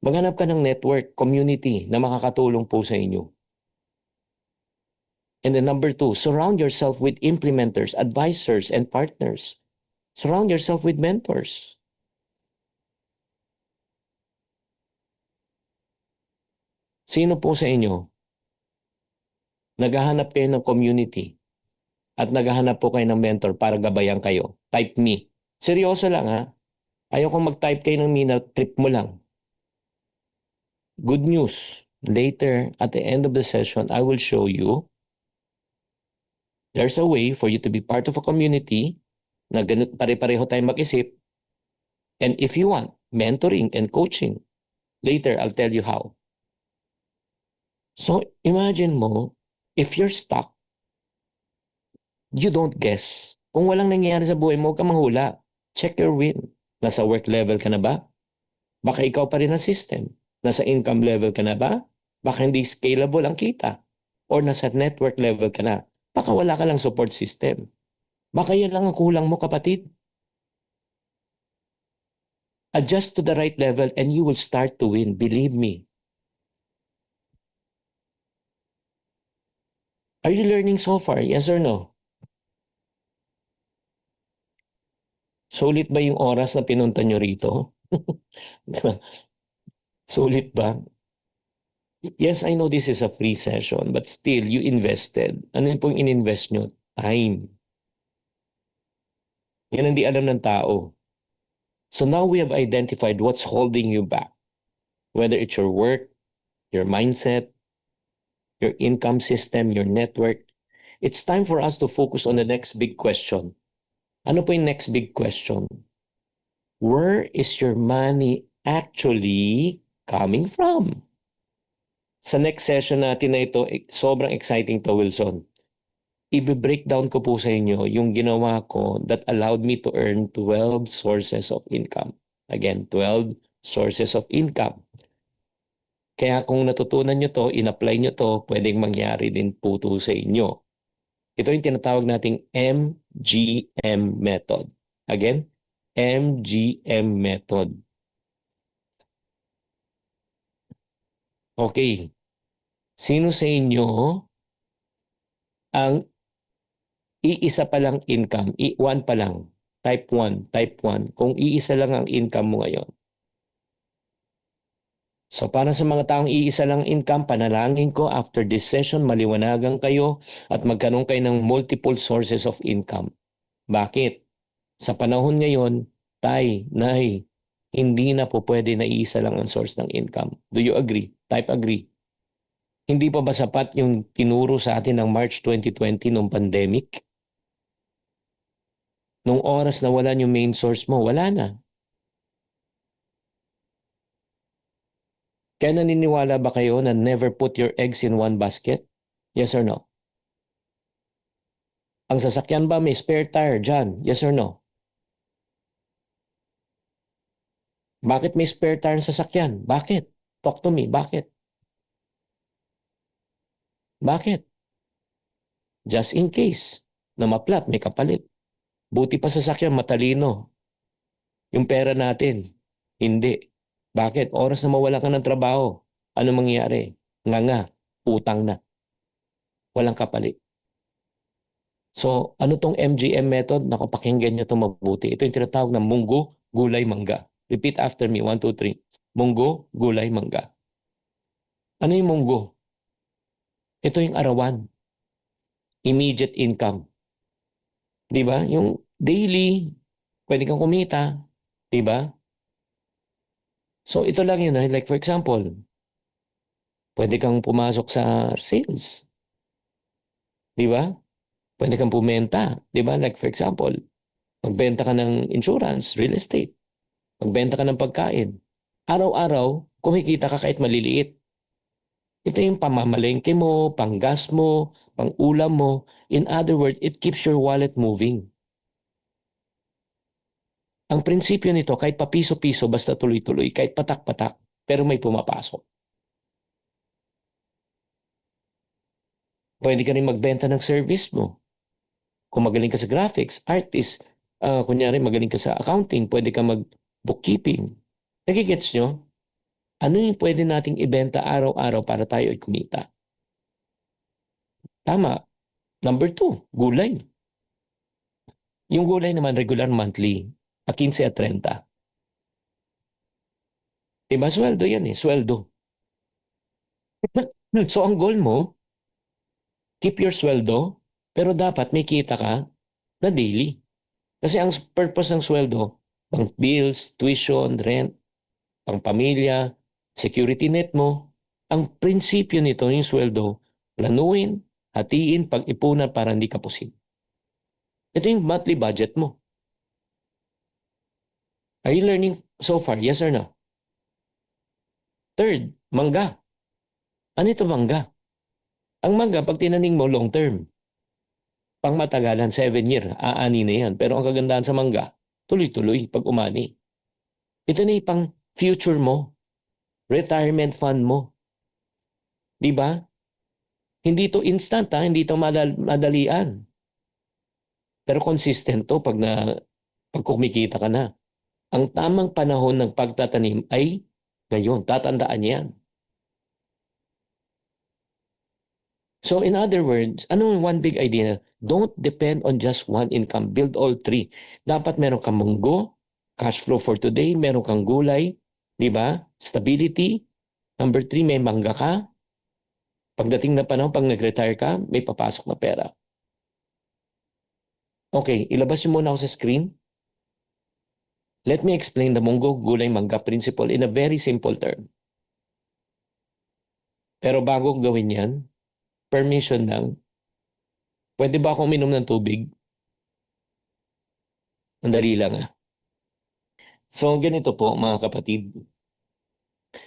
Maghanap ka ng network, community na makakatulong po sa inyo. And then number 2, surround yourself with implementers, advisors, and partners. Surround yourself with mentors. Sino po sa inyo naghahanap kayo ng community at naghahanap po kayo ng mentor para gabayan kayo? Type me. Seryoso lang Ayaw kong mag-type kayo ng mina, trip mo lang. Good news. Later, at the end of the session, I will show you there's a way for you to be part of a community na ganun, pare-pareho tayong mag-isip. And if you want mentoring and coaching, later I'll tell you how. So imagine mo, if you're stuck, you don't guess. Kung walang nangyayari sa buhay mo, huwag ka manghula. Check your win. Nasa work level ka na ba? Baka ikaw pa rin ang system. Nasa income level ka na ba? Baka hindi scalable ang kita. Or nasa network level ka na. Baka wala ka lang support system. Baka yan lang ang kulang mo, kapatid. Adjust to the right level and you will start to win. Believe me. Are you learning so far? Yes or no? Sulit ba yung oras na pinunta nyo rito? Sulit ba? Yes, I know this is a free session, but still, you invested. Ano yung pong ininvest nyo? Time. Yan ang di alam ng tao. So now we have identified what's holding you back. Whether it's your work, your mindset, your income system, your network. It's time for us to focus on the next big question. Ano po yung next big question? Where is your money actually coming from? Sa next session natin na ito, sobrang exciting to, Wilson. I-breakdown ko po sa inyo yung ginawa ko that allowed me to earn 12 sources of income. Again, 12 sources of income. Kaya kung natutunan nyo to, in-apply nyo to, pwedeng mangyari din po to sa inyo. Ito yung tinatawag nating MGM method. Again, MGM method. Okay. Sino sa inyo ang iisa pa lang income, one pa lang, type 1, kung iisa lang ang income mo ngayon? So para sa mga taong iisa lang income, panalangin ko after this session, maliwanagan kayo at magkaroon kayo ng multiple sources of income. Bakit? Sa panahon ngayon, tay, nay, hindi na po pwede na iisa lang ang source ng income. Do you agree? Type agree. Hindi pa ba sapat yung tinuro sa atin ng March 2020 nung pandemic? Nung oras na wala yung main source mo, wala na. Kaya naniniwala ba kayo na never put your eggs in one basket? Yes or no? Ang sasakyan ba may spare tire dyan? Yes or no? Bakit may spare tire sa sasakyan? Bakit? Talk to me. Bakit? Bakit? Just in case na maplat, may kapalit. Buti pa sasakyan, matalino. Yung pera natin, hindi. Bakit? Oras na mawala ka ng trabaho, ano mangyayari? Nga, utang na. Walang kapalit. So, ano tong MGM method? Naku, pakinggan nyo ito mabuti. Ito yung tinatawag na munggo, gulay, mangga. Repeat after me. 1, 2, 3. Munggo, gulay, mangga. Ano yung munggo? Ito yung arawan. Immediate income. Di ba? Yung daily, pwede kang kumita. Di ba? So, ito lang yun. Like for example, pwede kang pumasok sa sales. Di ba? Pwede kang pumenta. Di ba? Like for example, magbenta ka ng insurance, real estate. Magbenta ka ng pagkain. Araw-araw, kumikita ka kahit maliliit. Ito yung pamamalengke mo, panggas mo, pang-ulam mo. In other words, it keeps your wallet moving. Ang prinsipyo nito, kahit papiso-piso, basta tuloy-tuloy, kahit patak-patak, pero may pumapasok. Pwede ka rin magbenta ng service mo. Kung magaling ka sa graphics, artist, kunyari magaling ka sa accounting, pwede ka mag-bookkeeping. Nagigets nyo? Ano yung pwede nating ibenta araw-araw para tayo ay kumita? Tama. Number 2, gulay. Yung gulay naman regular monthly, 15 at 30. Diba sweldo yan eh, sweldo. So ang goal mo, keep your sweldo, pero dapat may kita ka na daily. Kasi ang purpose ng sweldo, pang bills, tuition, rent, pang pamilya, security net mo, ang prinsipyo nito yung sweldo, planuin, hatiin, pag-ipunan para hindi kapusin. Ito yung monthly budget mo. Are you learning so far? Yes or no? Third, mangga. Ano ito mangga? Ang mangga, pag tinaning mo long term, pang matagalan, 7 year, aani na yan. Pero ang kagandahan sa mangga, tuloy-tuloy pag umani. Ito na yung pang future mo, retirement fund mo. Di ba? Hindi to instant ha, hindi to madalian. Pero consistent to pag kumikita ka na. Ang tamang panahon ng pagtatanim ay ngayon, tatandaan yan. So in other words, anong one big idea? Don't depend on just one income. Build all three. Dapat meron kang munggo, cash flow for today, meron kang gulay, di ba? Stability. Number 3, may mangga ka. Pagdating na panahon, pag nag-retire ka, may papasok na pera. Okay, ilabas mo muna ako sa screen. Let me explain the munggo, gulay, mangga principle in a very simple term. Pero bago gawin yan, permission lang. Pwede ba akong uminom ng tubig? Ang dali lang ah. So ganito po mga kapatid.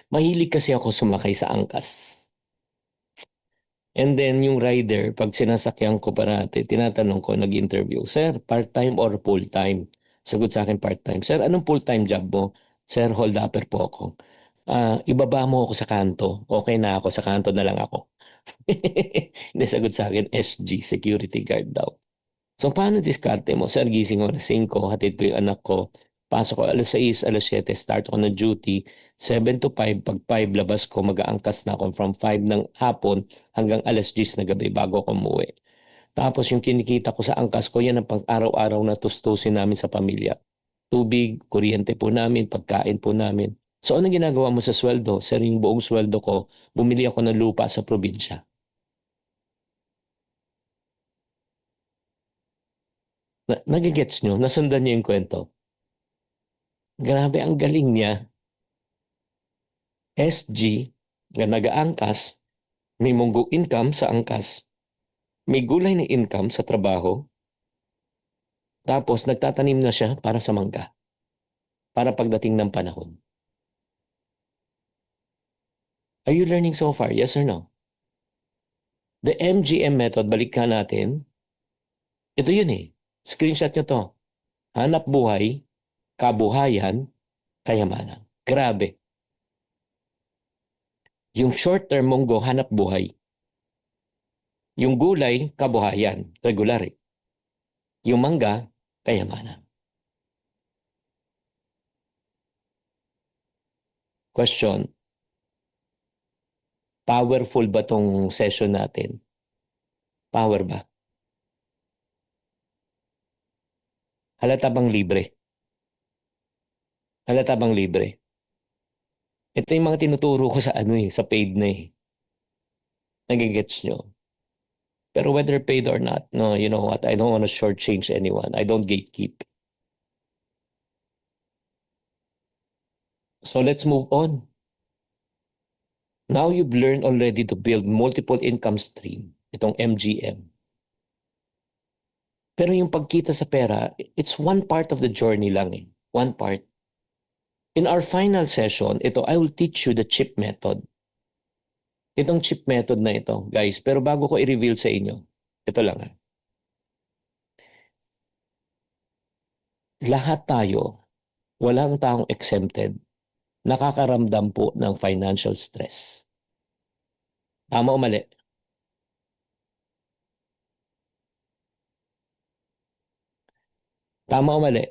Mahilig kasi ako sumakay sa angkas. And then yung rider, pag sinasakyan ko parati, tinatanong ko, nag-interview, Sir, part-time or full-time? Sagot sa akin part-time. Sir, anong full-time job mo? Sir, hold-upper po ako. Ibaba mo ako sa kanto. Okay na ako, sa kanto na lang ako. Hindi, sagot sa akin, SG, security guard daw. So, paano diskarte mo? Sir, gising ko na 5, hatid ko yung anak ko. Pasok ko alas 6, alas 7, start ako ng duty. 7 to 5, pag 5, labas ko, mag-aangkas na ako from 5 ng hapon hanggang alas 10 na gabi bago ako umuwi. Tapos yung kinikita ko sa angkas ko, yan ang pang-araw-araw na tustusin namin sa pamilya. Tubig, kuryente po namin, pagkain po namin. So, anong ginagawa mo sa sweldo? Sir, yung buong sweldo ko, bumili ako ng lupa sa probinsya. Nagigets nyo? Nasundan nyo yung kwento? Grabe, ang galing niya. SG, na nag-aangkas, may munggo income sa angkas, may gulay na income sa trabaho, tapos nagtatanim na siya para sa mangga, para pagdating ng panahon. Are you learning so far? Yes or no? The MGM method, balik ka natin. Ito yun eh. Screenshot nyo to. Hanap buhay, kabuhayan, kayamanan. Grabe. Yung short term munggo, hanap buhay. Yung gulay, kabuhayan. Regular eh. Yung mangga, kayamanan. Question. Powerful ba tong session natin? Power ba? Halata bang libre? Halata bang libre? Ito yung mga tinuturo ko sa sa paid na eh. Nagigets nyo? Pero whether paid or not, no, you know what? I don't want to shortchange anyone. I don't gatekeep. So let's move on. Now you've learned already to build multiple income stream. Itong MGM. Pero yung pagkita sa pera, it's one part of the journey lang eh. One part. In our final session, I will teach you the CHIP method. Itong CHIP method na ito, guys. Pero bago ko i-reveal sa inyo, ito lang ha. Lahat tayo, walang taong exempted, nakakaramdam po ng financial stress. Tama o mali? Tama o mali?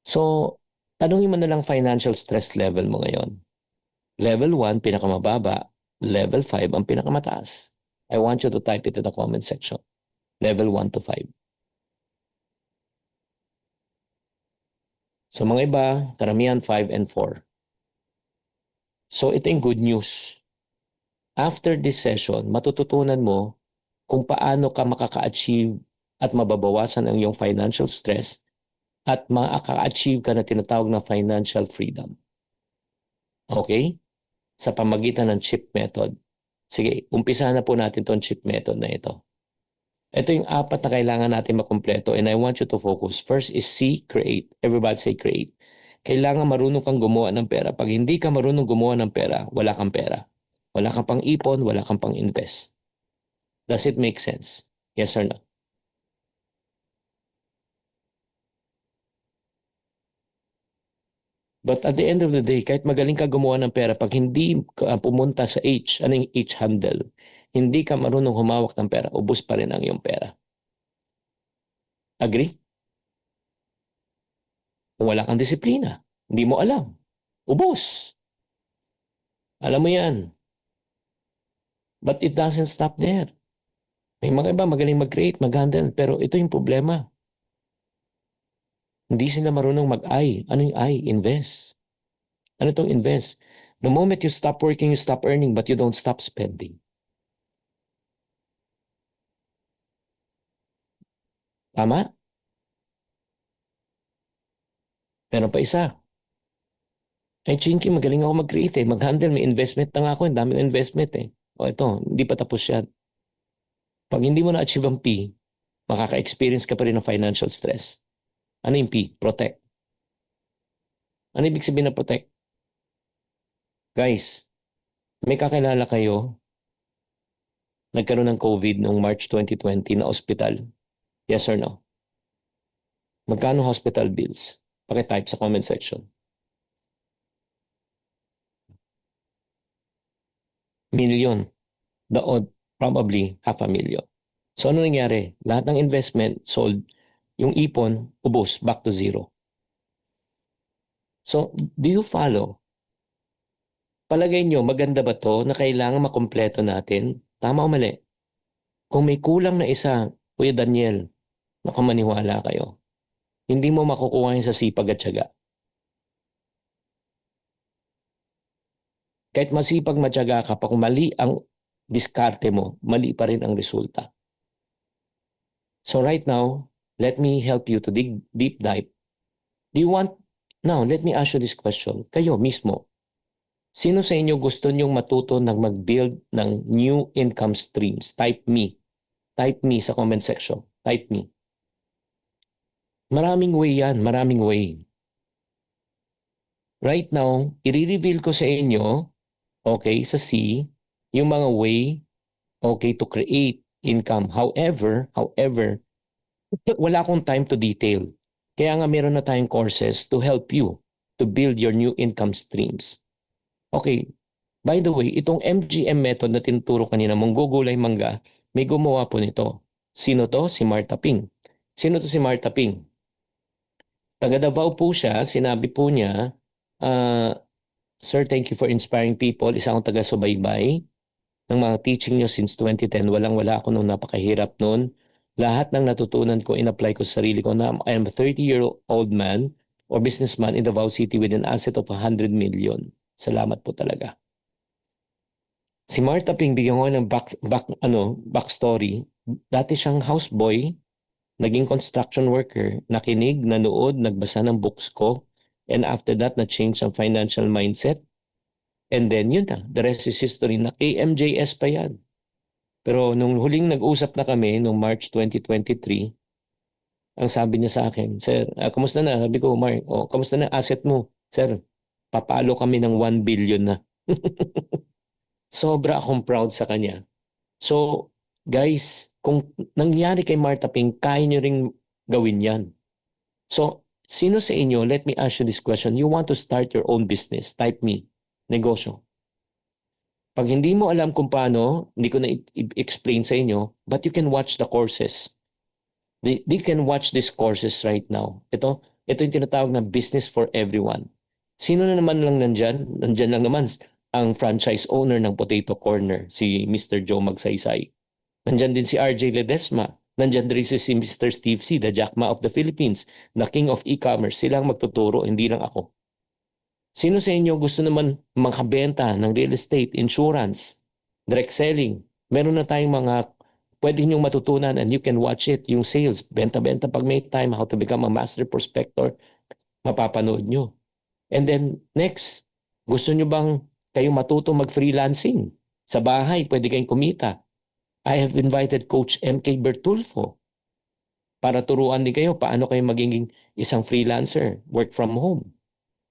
So, tanungin mo na lang financial stress level mo ngayon. Level 1, pinakamababa. Level 5, ang pinakamataas. I want you to type it in the comment section. Level 1 to 5. So, mga iba, karamihan 5 and 4. So, ito yung good news. After this session, matututunan mo kung paano ka makaka-achieve at mababawasan ang iyong financial stress at makaka-achieve ka na tinatawag na financial freedom. Okay? Sa pamagitan ng CHIP method. Sige, umpisahan na po natin itong CHIP method na ito. Ito yung 4 na kailangan natin makumpleto and I want you to focus. First is C, create. Everybody say create. Kailangan marunong kang gumawa ng pera. Pag hindi ka marunong gumawa ng pera, wala kang pera. Wala kang pang-ipon, wala kang pang-invest. Does it make sense? Yes or no? But at the end of the day, kahit magaling ka gumawa ng pera, pag hindi ka pumunta sa H, ano yung H handle, hindi ka marunong humawak ng pera, ubos pa rin ang iyong pera. Agree? Kung wala kang disiplina, hindi mo alam, ubos. Alam mo yan. But it doesn't stop there. May mga iba magaling mag-create, mag-handle, pero ito yung problema. Hindi sila marunong mag-I. Ano yung I? Invest. Ano itong invest? The moment you stop working, you stop earning, but you don't stop spending. Tama? Meron pa isa. Ay, Chinky, magaling ako mag-create eh. Mag-handle, may investment na nga ako. Ang dami ng investment eh. O ito, hindi pa tapos yan. Pag hindi mo na-achieve ang P, makaka-experience ka pa rin ng financial stress. Ano yung P? Protect. Ano ibig sabihin na protect? Guys, may kakilala kayo, nagkaroon ng COVID noong March 2020 na hospital? Yes or no? Magkano hospital bills? Pakitype sa comment section. million. The odd, probably 500,000. So ano nangyari? Lahat ng investment sold, yung ipon, ubos, back to zero. So, do you follow? Palagay nyo, maganda ba to na kailangan makompleto natin? Tama o mali? Kung may kulang na isa, Kuya Daniel, nakamaniwala kayo. Hindi mo makukuha yun sa sipag at tiyaga. Kahit masipag matyaga ka, kung mali ang diskarte mo, mali pa rin ang resulta. So right now, let me help you to dig deep dive. Do you want, now let me ask you this question. Kayo mismo, sino sa inyo gusto nyong matuto ng mag-build ng new income streams? Type me. Type me sa comment section. Type me. Maraming way yan. Maraming way. Right now, i-reveal ko sa inyo, okay, sa C, yung mga way, okay, to create income. However, wala akong time to detail. Kaya nga meron na tayong courses to help you to build your new income streams. Okay, by the way, itong MGM method na tinuturo kanina, mong gugulay mangga, may gumawa po nito. Sino to? Si Marta Ping. Sino to si Marta Ping? Taga Davao po siya, sinabi po niya, Sir, thank you for inspiring people. Isa akong taga-subaybay ng mga teaching nyo since 2010. Walang-wala ako nung napakahirap noon. Lahat ng natutunan ko, in-apply ko sa sarili ko na I am a 30-year-old man or businessman in Davao City with an asset of 100 million. Salamat po talaga. Si Marta Ping, bigyan ko ng backstory. Dati siyang houseboy, naging construction worker, nakinig, nanood, nagbasa ng books ko, and after that, na-change ang financial mindset. And then, yun na, the rest is history. Na KMJS pa yan. Pero nung huling nag-usap na kami, nung March 2023, ang sabi niya sa akin, Sir, kamusta na? Sabi ko, Mark, kamusta na asset mo? Sir, papalo kami ng 1 billion na. Sobra akong proud sa kanya. So, guys, kung nangyari kay Marta Ping, kaya nyo ring gawin yan. So, sino sa inyo, let me ask you this question, you want to start your own business, type me, negosyo. Pag hindi mo alam kung paano, hindi ko na i-explain sa inyo, but you can watch the courses. They can watch these courses right now. Ito yung tinatawag na business for everyone. Sino na naman lang nandyan? Nandyan lang naman ang franchise owner ng Potato Corner, si Mr. Joe Magsaysay. Nandyan din si RJ Ledesma. Nandyan din si Mr. Steve C., the Jack Ma of the Philippines, the king of e-commerce. Silang magtuturo, hindi lang ako. Sino sa inyo gusto naman makabenta ng real estate, insurance, direct selling? Meron na tayong mga pwede niyong matutunan and you can watch it. Yung sales, benta-benta pag may time, how to become a master prospector, mapapanood nyo. And then next, gusto nyo bang kayo matuto mag-freelancing? Sa bahay, pwede kayong kumita. I have invited Coach MK Bertulfo para turuan din kayo paano kayo magiging isang freelancer, work from home.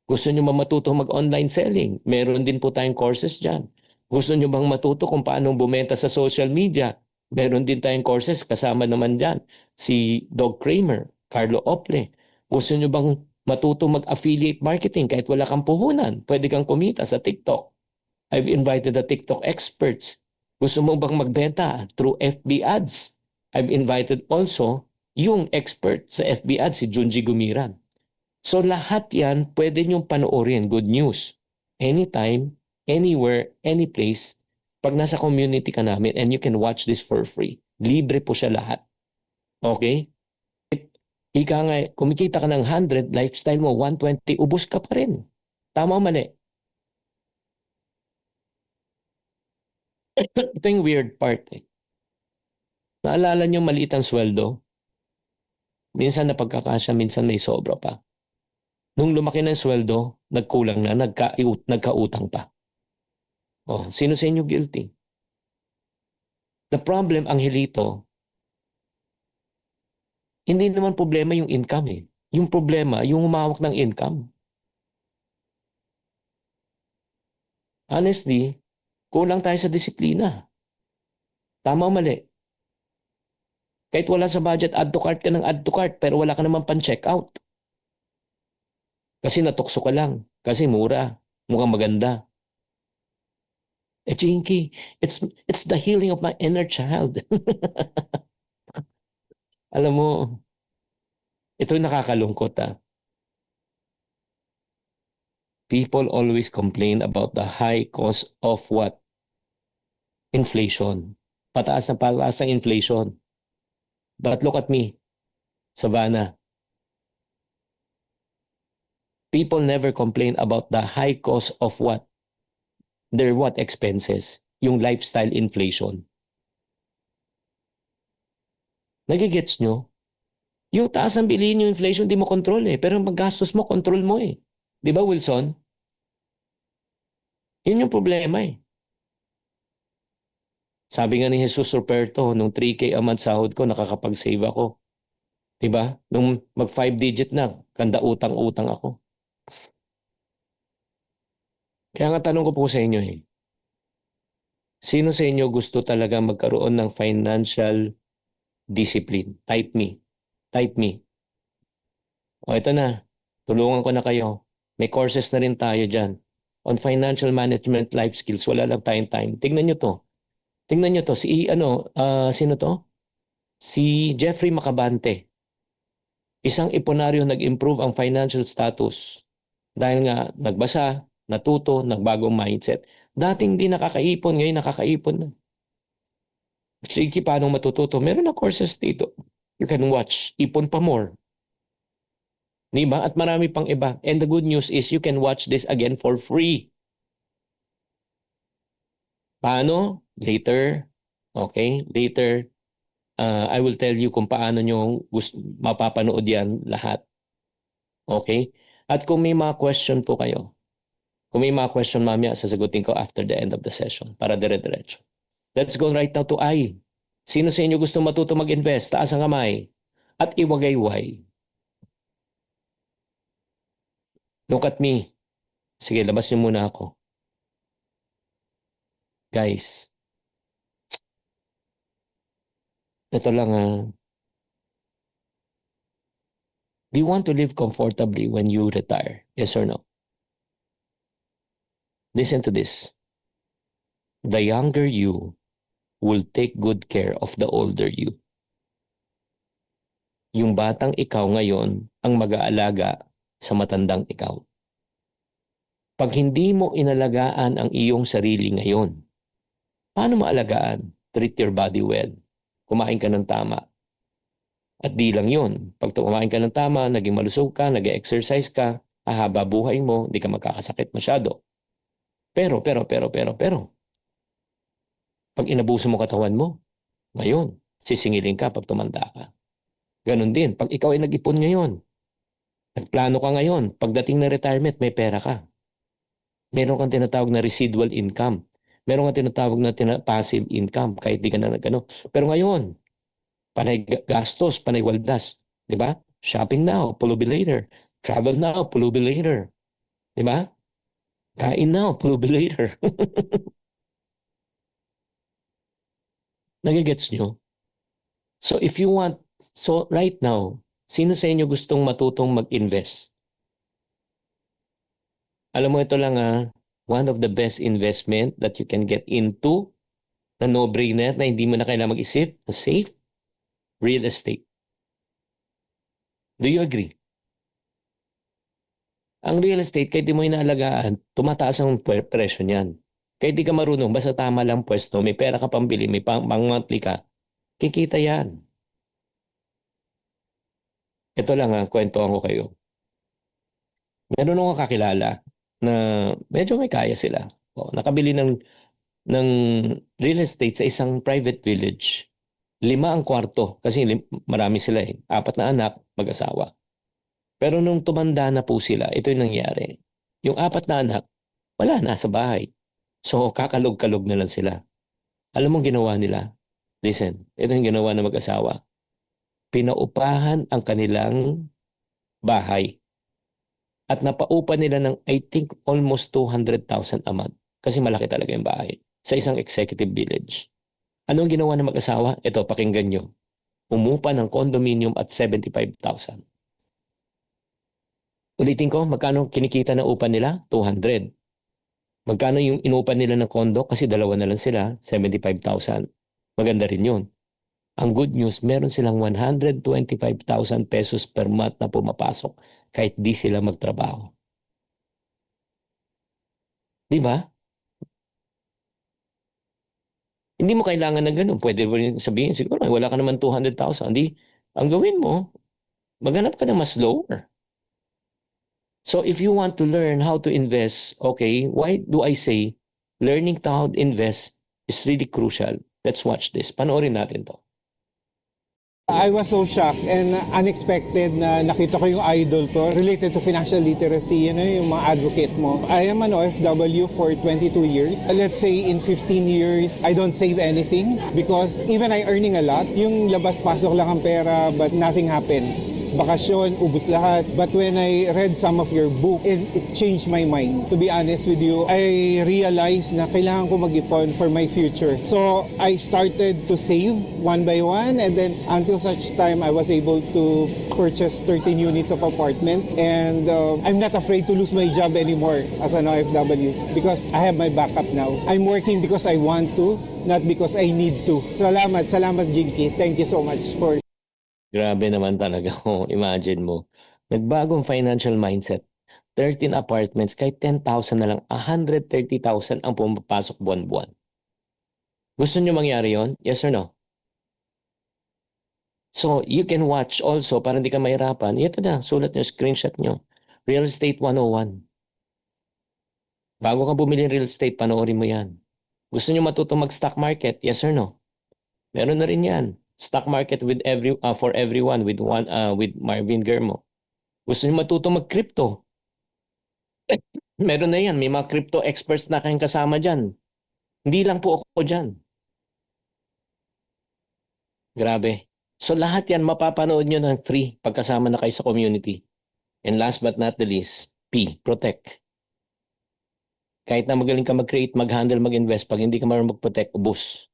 Gusto nyo bang matuto mag-online selling? Meron din po tayong courses dyan. Gusto nyo bang matuto kung paano bumenta sa social media? Meron din tayong courses, kasama naman dyan si Doug Kramer, Carlo Ople. Gusto nyo bang matuto mag-affiliate marketing kahit wala kang puhunan? Pwede kang kumita sa TikTok. I've invited the TikTok experts. Gusto mo bang magbenta through FB ads? I've invited also yung expert sa FB ads, si Junji Gumiran. So lahat yan pwede niyong panoorin. Good news. Anytime, anywhere, any place, pag nasa community ka namin and you can watch this for free. Libre po siya lahat. Okay? Ika nga, kumikita ka ng 100, lifestyle mo 120, ubos ka pa rin. Tama o mali? Ito yung weird part eh. Naalala niyo maliit ang sweldo? Minsan napagkakasya, minsan may sobra pa. Nung lumaki ng sweldo, nagkulang na, nagkautang pa. Oh, sino sa inyo guilty? The problem, Angelito, hindi naman problema yung income eh. Yung problema, yung humawak ng income. Honestly, kulang tayo sa disiplina. Tama o mali? Kahit wala sa budget, add to cart ka ng add to cart, pero wala ka naman pan-check out. Kasi natukso ka lang. Kasi mura. Mukhang maganda. Chinky, it's the healing of my inner child. Alam mo, ito nakakalungkot ah. People always complain about the high cost of what? Inflation. Pataas ang inflation. But look at me, Savannah. People never complain about the high cost of what? Their what expenses? Yung lifestyle inflation. Nagigets nyo? Yung taas ang bilihin yung inflation, di mo control eh. Pero paggastos mo, control mo eh. Di ba, Wilson? Yun yung problema eh. Sabi nga ni Jesus Ruperto, nung 3K a month sahod ko, nakakapag-save ako. Di ba? Nung mag 5-digit na, kanda utang-utang ako. Kaya nga tanong ko po sa inyo eh, sino sa inyo gusto talaga magkaroon ng financial discipline? Type me. Type me. O ito na, tulungan ko na kayo. May courses na rin tayo dyan. On financial management life skills, wala lang tayong time. Tingnan nyo to. Tingnan nyo to. Sino to? Si Jeffrey Macabante. Isang iponaryo nag-improve ang financial status. Dahil nga nagbasa, natuto, nagbagong mindset. Dating di nakakaipon, ngayon nakakaipon na. Sige, paano matututo? Meron na courses dito. You can watch. Ipon pa more. Diba? At marami pang iba. And the good news is you can watch this again for free. Paano? Later. Okay? Later, I will tell you kung paano nyo mapapanood yan lahat. Okay? At kung may mga question po kayo, kung may mga question mamaya, sasagutin ko after the end of the session para dire-diretso. Let's go right now to I. Sino sa inyo gusto matuto mag-invest? Taas ang kamay. At iwagayway. Look at me. Sige, labas niyo muna ako. Guys, ito lang do you want to live comfortably when you retire? Yes or no? Listen to this. The younger you will take good care of the older you. Yung batang ikaw ngayon ang mag-aalaga sa matandang ikaw. Pag hindi mo inalagaan ang iyong sarili ngayon, paano maalagaan? Treat your body well. Kumain ka ng tama. At di lang yun. Pag kumain ka ng tama, naging malusog ka, nag-exercise ka, hahaba buhay mo, hindi ka magkakasakit masyado. Pero, pag inabuso mo katawan mo, ngayon, sisingilin ka pag tumanda ka. Ganon din, pag ikaw ay nag-ipon ngayon, nagplano ka ngayon, pagdating na retirement, may pera ka. Meron kang tinatawag na residual income. Meron kang tinatawag na passive income, kahit di ka na nagano. Pero ngayon, panay gastos, panay waldas. Di ba? Shopping now, pulubi later. Travel now, pulubi later. Di ba? Kain now, pulubi later. Nagigets nyo? So if you want, so right now, sino sa inyo gustong matutong mag-invest? Alam mo ito lang one of the best investment that you can get into na no-brainer na hindi mo na kailangan mag-isip, na safe, real estate. Do you agree? Ang real estate, kahit di mo inaalagaan, tumataas ang presyo niyan. Kahit di ka marunong, basta tama lang pwesto, may pera ka pambili, may pang-monthly ka, kikita yan. Ito lang kwentuhan ko kayo. Meron akong kakilala na medyo may kaya sila. Nakabili ng real estate sa isang private village. 5 ang kwarto kasi marami sila 4 na anak, mag-asawa. Pero nung tumanda na po sila, ito yung nangyari. Yung 4 na anak, wala na sa bahay. So kakalog-kalog na lang sila. Alam mong ginawa nila? Listen, ito yung ginawa ng mag-asawa. Pinaupahan ang kanilang bahay. At napaupa nila ng I think almost 200,000 a month. Kasi malaki talaga yung bahay. Sa isang executive village. Anong ginawa ng mag-asawa? Ito, pakinggan nyo. Umupa ng condominium at 75,000. Ulitin ko, magkano kinikita ng upa nila? 200. Magkano yung inupan nila ng kondo? Kasi dalawa na lang sila, 75,000. Maganda rin yun. Ang good news, meron silang 125,000 pesos per month na pumapasok kahit di sila magtrabaho. Di ba? Hindi mo kailangan ng ganun. Pwede mo rin sabihin, siguro wala ka naman 200,000. Di, ang gawin mo, maghanap ka ng mas lower. So if you want to learn how to invest, okay, why do I say learning how to invest is really crucial? Let's watch this. Panoorin natin to. I was so shocked and unexpected na nakita ko yung idol ko related to financial literacy, yung mga advocate mo. I am an OFW for 22 years. Let's say in 15 years, I don't save anything because even I earning a lot, yung labas-pasok lang ang pera but nothing happened. Bakasyon, ubus lahat. But when I read some of your book, it changed my mind. To be honest with you, I realized na kailangan ko mag-ipon for my future. So I started to save one by one and then until such time I was able to purchase 13 units of apartment and I'm not afraid to lose my job anymore as an OFW because I have my backup now. I'm working because I want to, not because I need to. Salamat Jinky. Thank you so much for Grabe naman talaga. Oh, imagine mo. Nagbagong financial mindset. 13 apartments, kahit 10,000 na lang, 130,000 ang pumapasok buwan-buwan. Gusto nyo mangyari yon? Yes or no? So, you can watch also para hindi ka mahirapan. Ito na, sulat nyo, screenshot nyo. Real Estate 101. Bago ka bumili ng real estate, panoorin mo yan. Gusto nyo matutong mag-stock market? Yes or no? Meron na rin yan. Stock market with for everyone with Marvin Germo. Gusto niyo matutong mag-crypto? Meron na yan. May mga crypto experts na kayong kasama dyan. Hindi lang po ako dyan. Grabe. So lahat yan mapapanood nyo ng free pagkasama na kayo sa community. And last but not the least, P, protect. Kahit na magaling ka mag-create, mag-handle, mag-invest, pag hindi ka marunong mag-protect, ubos.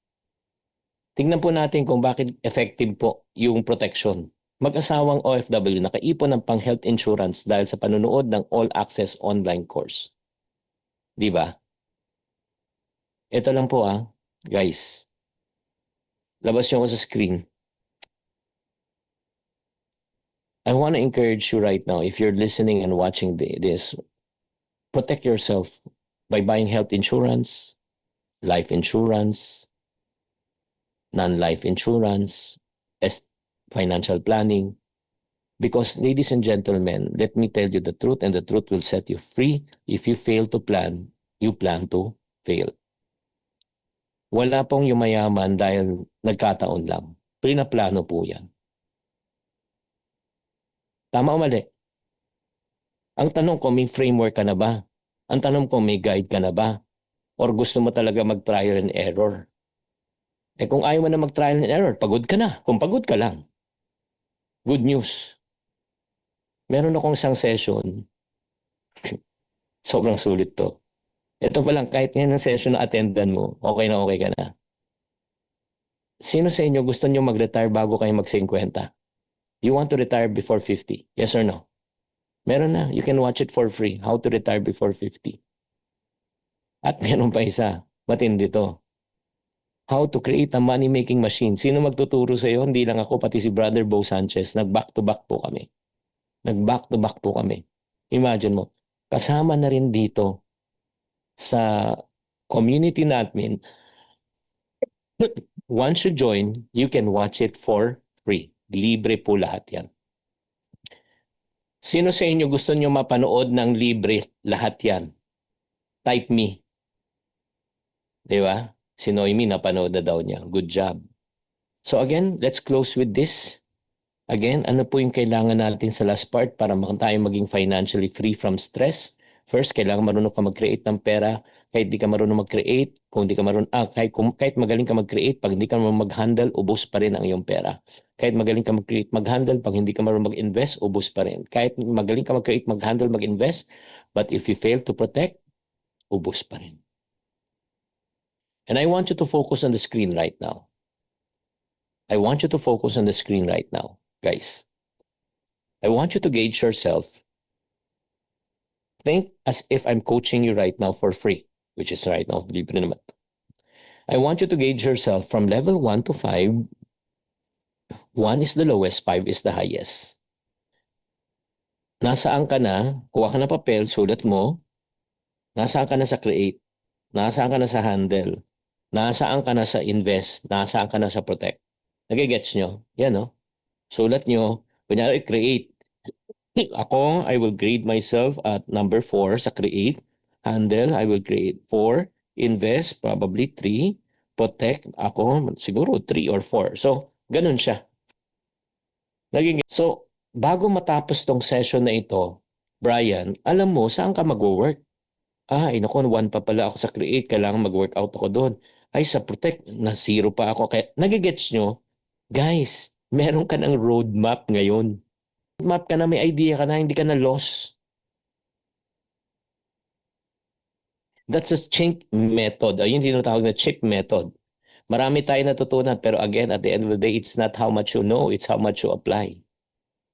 Tingnan po natin kung bakit effective po yung protection. Mag-asawang OFW nakaipon ng pang-health insurance dahil sa panonood ng all-access online course. Di ba? Ito lang po guys. Labas nyo ko sa screen. I want to encourage you right now, if you're listening and watching this, protect yourself by buying health insurance, life insurance, non-life insurance, financial planning. Because, ladies and gentlemen, let me tell you the truth and the truth will set you free. If you fail to plan, you plan to fail. Wala pong yumayaman dahil nagkataon lang. Pinaplano po yan. Tama o mali? Ang tanong ko, may framework ka na ba? Ang tanong ko, may guide ka na ba? Or gusto mo talaga mag-trial and error? Kung ayaw mo na mag-trial and error, pagod ka na. Kung pagod ka lang. Good news. Meron akong isang session. Sobrang sulit to. Ito pa lang, kahit ngayon ang session na attendan mo, okay ka na. Sino sa inyo gusto nyo mag-retire bago kayo mag-50? You want to retire before 50? Yes or no? Meron na. You can watch it for free. How to retire before 50. At meron pa isa. Matindi to. How to create a money-making machine. Sino magtuturo sa iyo? Hindi lang ako, pati si Brother Bo Sanchez. Nag-back-to-back po kami. Imagine mo, kasama na rin dito sa community natin. Once you join, you can watch it for free. Libre po lahat yan. Sino sa inyo gusto nyo mapanood ng libre? Lahat yan. Type me. Di ba? Si Noemi napanood na daw niya. Good job. So again, let's close with this. Again, ano po yung kailangan natin sa last part para tayo maging financially free from stress? First, kailangan marunong ka mag-create ng pera. Kahit di ka marunong mag-create, kung di ka marunong, kahit magaling ka mag-create, pag hindi ka marunong mag-handle, ubos pa rin ang iyong pera. Kahit magaling ka mag-create, mag-handle, pag hindi ka marunong mag-invest, ubos pa rin. Kahit magaling ka mag-create, mag-handle, mag-invest, but if you fail to protect, ubos pa rin. And I want you to focus on the screen right now. I want you to focus on the screen right now, guys. I want you to gauge yourself. Think as if I'm coaching you right now for free. which is right now, libre naman. I want you to gauge yourself from level 1 to 5. 1 is the lowest, 5 is the highest. Nasaan ka na? Kuha ka na papel, sulat mo. Nasaan ka na sa create? Nasaan ka na sa handle? Nasaan ka na sa invest? Nasaan ka na sa protect? Nagigets nyo? Yan, no? Sulat nyo. Kunyari, create. Ako, I will grade myself at number 4 sa create. Handle, I will create 4. Invest, probably 3. Protect, ako, siguro 3 or 4. So, ganun siya. So, bago matapos tong session na ito, Brian, alam mo saan ka mag-work? Naku, 1 pa pala ako sa create, kailangan mag-workout ako doon. Ay, sa protect, na 0 pa ako. Kaya, nagigets nyo? Guys, meron ka ng roadmap ngayon. Roadmap ka na, may idea ka na, hindi ka na lost. That's a chink method. Ayun tinatawag na chink method. Marami tayo natutunan, pero again, at the end of the day, it's not how much you know, it's how much you apply.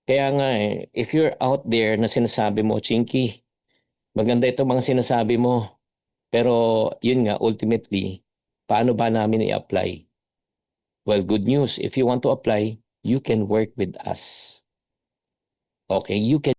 Kaya nga if you're out there na sinasabi mo, Chinky, maganda ito mga sinasabi mo, pero yun nga, ultimately, paano ba namin i-apply? Well, good news. If you want to apply, you can work with us. Okay, you can